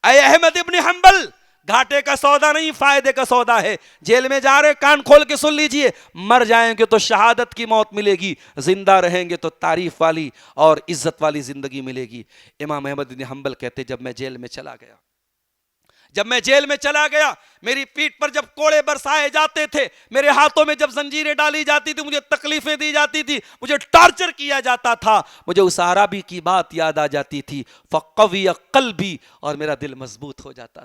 اے احمد ابن حنبل گھاٹے کا سودا نہیں، فائدے کا سودا ہے. جیل میں جا رہے کان کھول کے سن لیجئے، مر جائیں گے تو شہادت کی موت ملے گی، زندہ رہیں گے تو تعریف والی اور عزت والی زندگی ملے گی. امام احمد بن حنبل کہتے جب میں جیل میں چلا گیا میری پیٹھ پر جب کوڑے برسائے جاتے تھے، میرے ہاتھوں میں جب زنجیریں ڈالی جاتی تھی، مجھے تکلیفیں دی جاتی تھی، مجھے ٹارچر کیا جاتا تھا، مجھے اس عربی کی بات یاد آ جاتی تھی، فقوی قلبی، اور میرا دل مضبوط ہو جاتا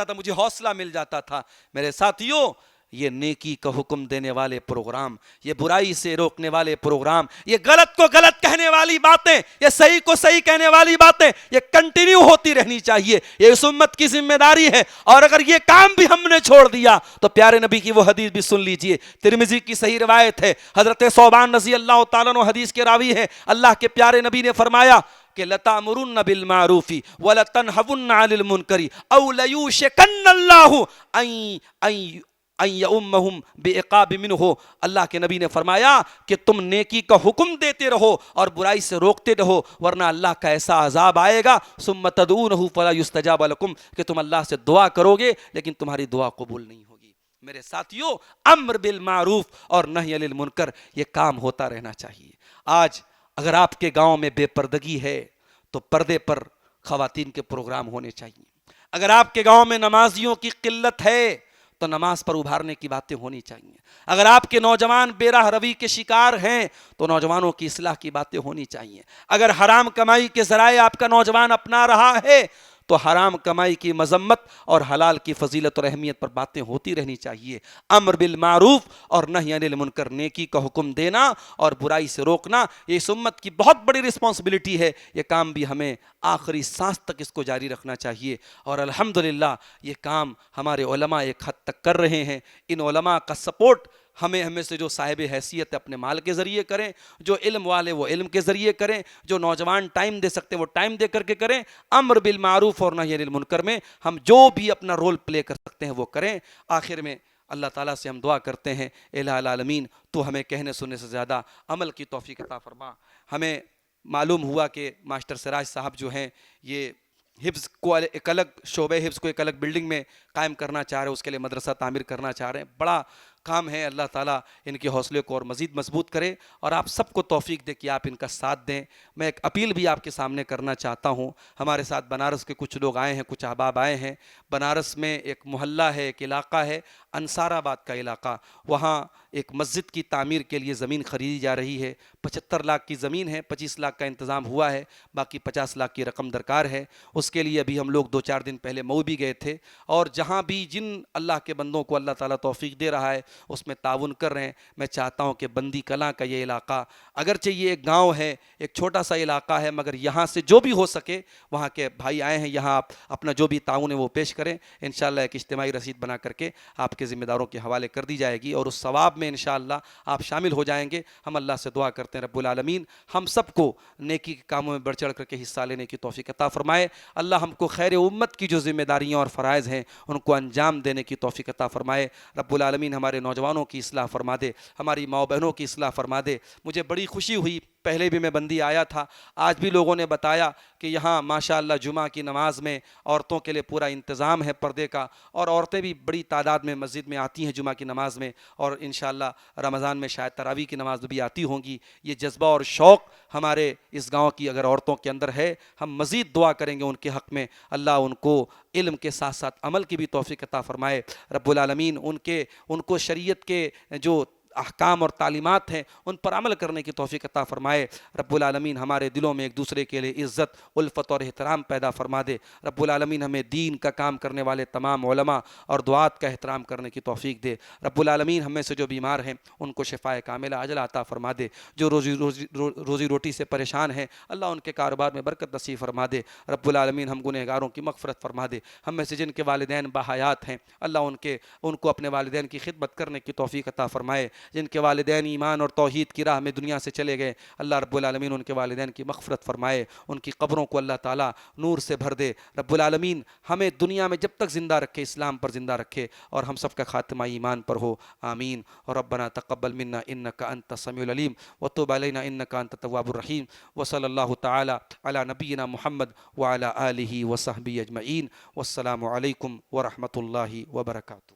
تھا، مجھے حوصلہ مل جاتا تھا. میرے ساتھیوں، یہ نیکی کا حکم دینے والے پروگرام، یہ برائی سے روکنے والے پروگرام، یہ غلط کو غلط کہنے والی باتیں، یہ صحیح کو صحیح کہنے والی باتیں، یہ کنٹینیو ہوتی رہنی چاہیے. یہ اس امت کی ذمہ داری ہے. اور اگر یہ کام بھی ہم نے چھوڑ دیا تو پیارے نبی کی وہ حدیث بھی سن لیجئے. ترمذی کی صحیح روایت ہے، حضرت ثوبان رضی اللہ تعالیٰ عنہ حدیث کے راوی ہیں. اللہ کے پیارے نبی نے فرمایا کہ لَتَأْمُرُنَّ بِالْمَعْرُوفِ وَلَتَنْهَوُنَّ عَنِ الْمُنْكَرِ أَوْ لَيُوشِكَنَّ اللَّهُ أَن يَؤُمَّهُمْ بِعِقَابٍ مِّنْهُ. اللہ کے نبی نے فرمایا کہ تم نیکی کا حکم دیتے رہو اور برائی سے روکتے رہو، ورنہ اللہ کا ایسا عذاب آئے گا ثُمَّ تَدْعُونَهُ فَلَا يُسْتَجَابَ لَكُمْ کہ تم اللہ سے دعا کرو گے لیکن تمہاری دعا قبول نہیں ہوگی. میرے ساتھیوں، امر بالمعروف اور نہی عن المنکر، یہ کام ہوتا رہنا چاہیے. آج اگر آپ کے گاؤں میں بے پردگی ہے تو پردے پر خواتین کے پروگرام ہونے چاہیے. اگر آپ کے گاؤں میں نمازیوں کی قلت ہے تو نماز پر ابھارنے کی باتیں ہونی چاہیے. اگر آپ کے نوجوان بے راہ روی کے شکار ہیں تو نوجوانوں کی اصلاح کی باتیں ہونی چاہیے. اگر حرام کمائی کے ذرائع آپ کا نوجوان اپنا رہا ہے تو حرام کمائی کی مذمت اور حلال کی فضیلت اور اہمیت پر باتیں ہوتی رہنی چاہیے. امر بالمعروف اور نہی عن المنکر، نیکی کا حکم دینا اور برائی سے روکنا، یہ اس امت کی بہت بڑی رسپانسبلٹی ہے. یہ کام بھی ہمیں آخری سانس تک اس کو جاری رکھنا چاہیے. اور الحمدللہ یہ کام ہمارے علماء ایک حد تک کر رہے ہیں. ان علماء کا سپورٹ ہمیں سے جو صاحب حیثیت اپنے مال کے ذریعے کریں، جو علم والے وہ علم کے ذریعے کریں، جو نوجوان ٹائم دے سکتے وہ ٹائم دے کر کے کریں. امر بالمعروف اور نہی عن المنکر میں ہم جو بھی اپنا رول پلے کر سکتے ہیں وہ کریں. آخر میں اللہ تعالیٰ سے ہم دعا کرتے ہیں، الہ العالمین تو ہمیں کہنے سننے سے زیادہ عمل کی توفیق عطا فرما. ہمیں معلوم ہوا کہ ماسٹر سراج صاحب جو ہیں یہ حفظ کو ایک الگ شعبہ حفظ کو ایک الگ بلڈنگ میں قائم کرنا چاہ رہے ہیں، اس کے لیے مدرسہ تعمیر کرنا چاہ رہے ہیں. بڑا کام ہے. اللہ تعالیٰ ان کے حوصلے کو اور مزید مضبوط کرے اور آپ سب کو توفیق دے کہ آپ ان کا ساتھ دیں. میں ایک اپیل بھی آپ کے سامنے کرنا چاہتا ہوں. ہمارے ساتھ بنارس کے کچھ لوگ آئے ہیں، کچھ احباب آئے ہیں. بنارس میں ایک محلہ ہے، ایک علاقہ ہے انصار آباد کا علاقہ، وہاں ایک مسجد کی تعمیر کے لیے زمین خریدی جا رہی ہے. 75 لاکھ کی زمین ہے، 25 لاکھ کا انتظام ہوا ہے، باقی 50 لاکھ کی رقم درکار ہے. اس کے لیے ابھی ہم لوگ 2-4 دن پہلے مئو بھی گئے تھے. اور جہاں بھی جن اللہ کے بندوں کو اللہ تعالیٰ توفیق دے رہا ہے اس میں تعاون کر رہے ہیں. میں چاہتا ہوں کہ بندی کلاں کا یہ علاقہ، اگرچہ یہ ایک گاؤں ہے، ایک چھوٹا سا علاقہ ہے، مگر یہاں سے جو بھی ہو سکے، وہاں کے بھائی آئے ہیں یہاں، آپ اپنا جو بھی تعاون ہے وہ پیش کریں. انشاءاللہ ایک اجتماعی رسید بنا کر کے آپ کے ذمہ داروں کے حوالے کر دی جائے گی اور اس ثواب میں انشاءاللہ آپ شامل ہو جائیں گے. ہم اللہ سے دعا کرتے ہیں رب العالمین ہم سب کو نیکی کے کاموں میں بڑھ چڑھ کر کے حصہ لینے کی توفیق عطا فرمائے. اللہ ہم کو خیر امت کی جو ذمہ داریاں اور فرائض ہیں ان کو انجام دینے کی توفیق عطا فرمائے. رب العالمین ہمارے نوجوانوں کی اصلاح فرما دے، ہماری ماؤں بہنوں کی اصلاح فرما دے. مجھے بڑی خوشی ہوئی، پہلے بھی میں بندی آیا تھا، آج بھی لوگوں نے بتایا کہ یہاں ماشاءاللہ جمعہ کی نماز میں عورتوں کے لیے پورا انتظام ہے پردے کا، اور عورتیں بھی بڑی تعداد میں مسجد میں آتی ہیں جمعہ کی نماز میں، اور انشاءاللہ رمضان میں شاید تراویح کی نماز بھی آتی ہوں گی. یہ جذبہ اور شوق ہمارے اس گاؤں کی اگر عورتوں کے اندر ہے، ہم مزید دعا کریں گے ان کے حق میں. اللہ ان کو علم کے ساتھ ساتھ عمل کی بھی توفیق عطا فرمائے. رب العالمین ان کو شریعت کے جو احکام اور تعلیمات ہیں ان پر عمل کرنے کی توفیق عطا فرمائے. رب العالمین ہمارے دلوں میں ایک دوسرے کے لیے عزت، الفت اور احترام پیدا فرما دے. رب العالمین ہمیں دین کا کام کرنے والے تمام علماء اور دعات کا احترام کرنے کی توفیق دے. رب العالمین ہم میں سے جو بیمار ہیں ان کو شفائے کاملہ عاجلہ عطا فرما دے. جو روزی روٹی سے پریشان ہیں اللہ ان کے کاروبار میں برکت نصیب فرما دے. رب العالمین ہم گنہگاروں کی مغفرت فرما دے. ہم میں سے جن کے والدین باحیات ہیں اللہ ان کو اپنے والدین کی خدمت کرنے کی توفیق عطا فرمائے. جن کے والدین ایمان اور توحید کی راہ میں دنیا سے چلے گئے، اللہ رب العالمین ان کے والدین کی مغفرت فرمائے، ان کی قبروں کو اللہ تعالیٰ نور سے بھر دے۔ رب العالمین ہمیں دنیا میں جب تک زندہ رکھے، اسلام پر زندہ رکھے، اور ہم سب کا خاتمہ ایمان پر ہو، آمین۔ اور ربنا تقبل منا انک انت السمیع العلیم وتب علینا انک انت التواب الرحیم، وصلی اللہ تعالی علی نبینا محمد وعلی آلہ وصحبہ اجمعین، والسلام علیکم ورحمۃ اللہ وبرکاتہ۔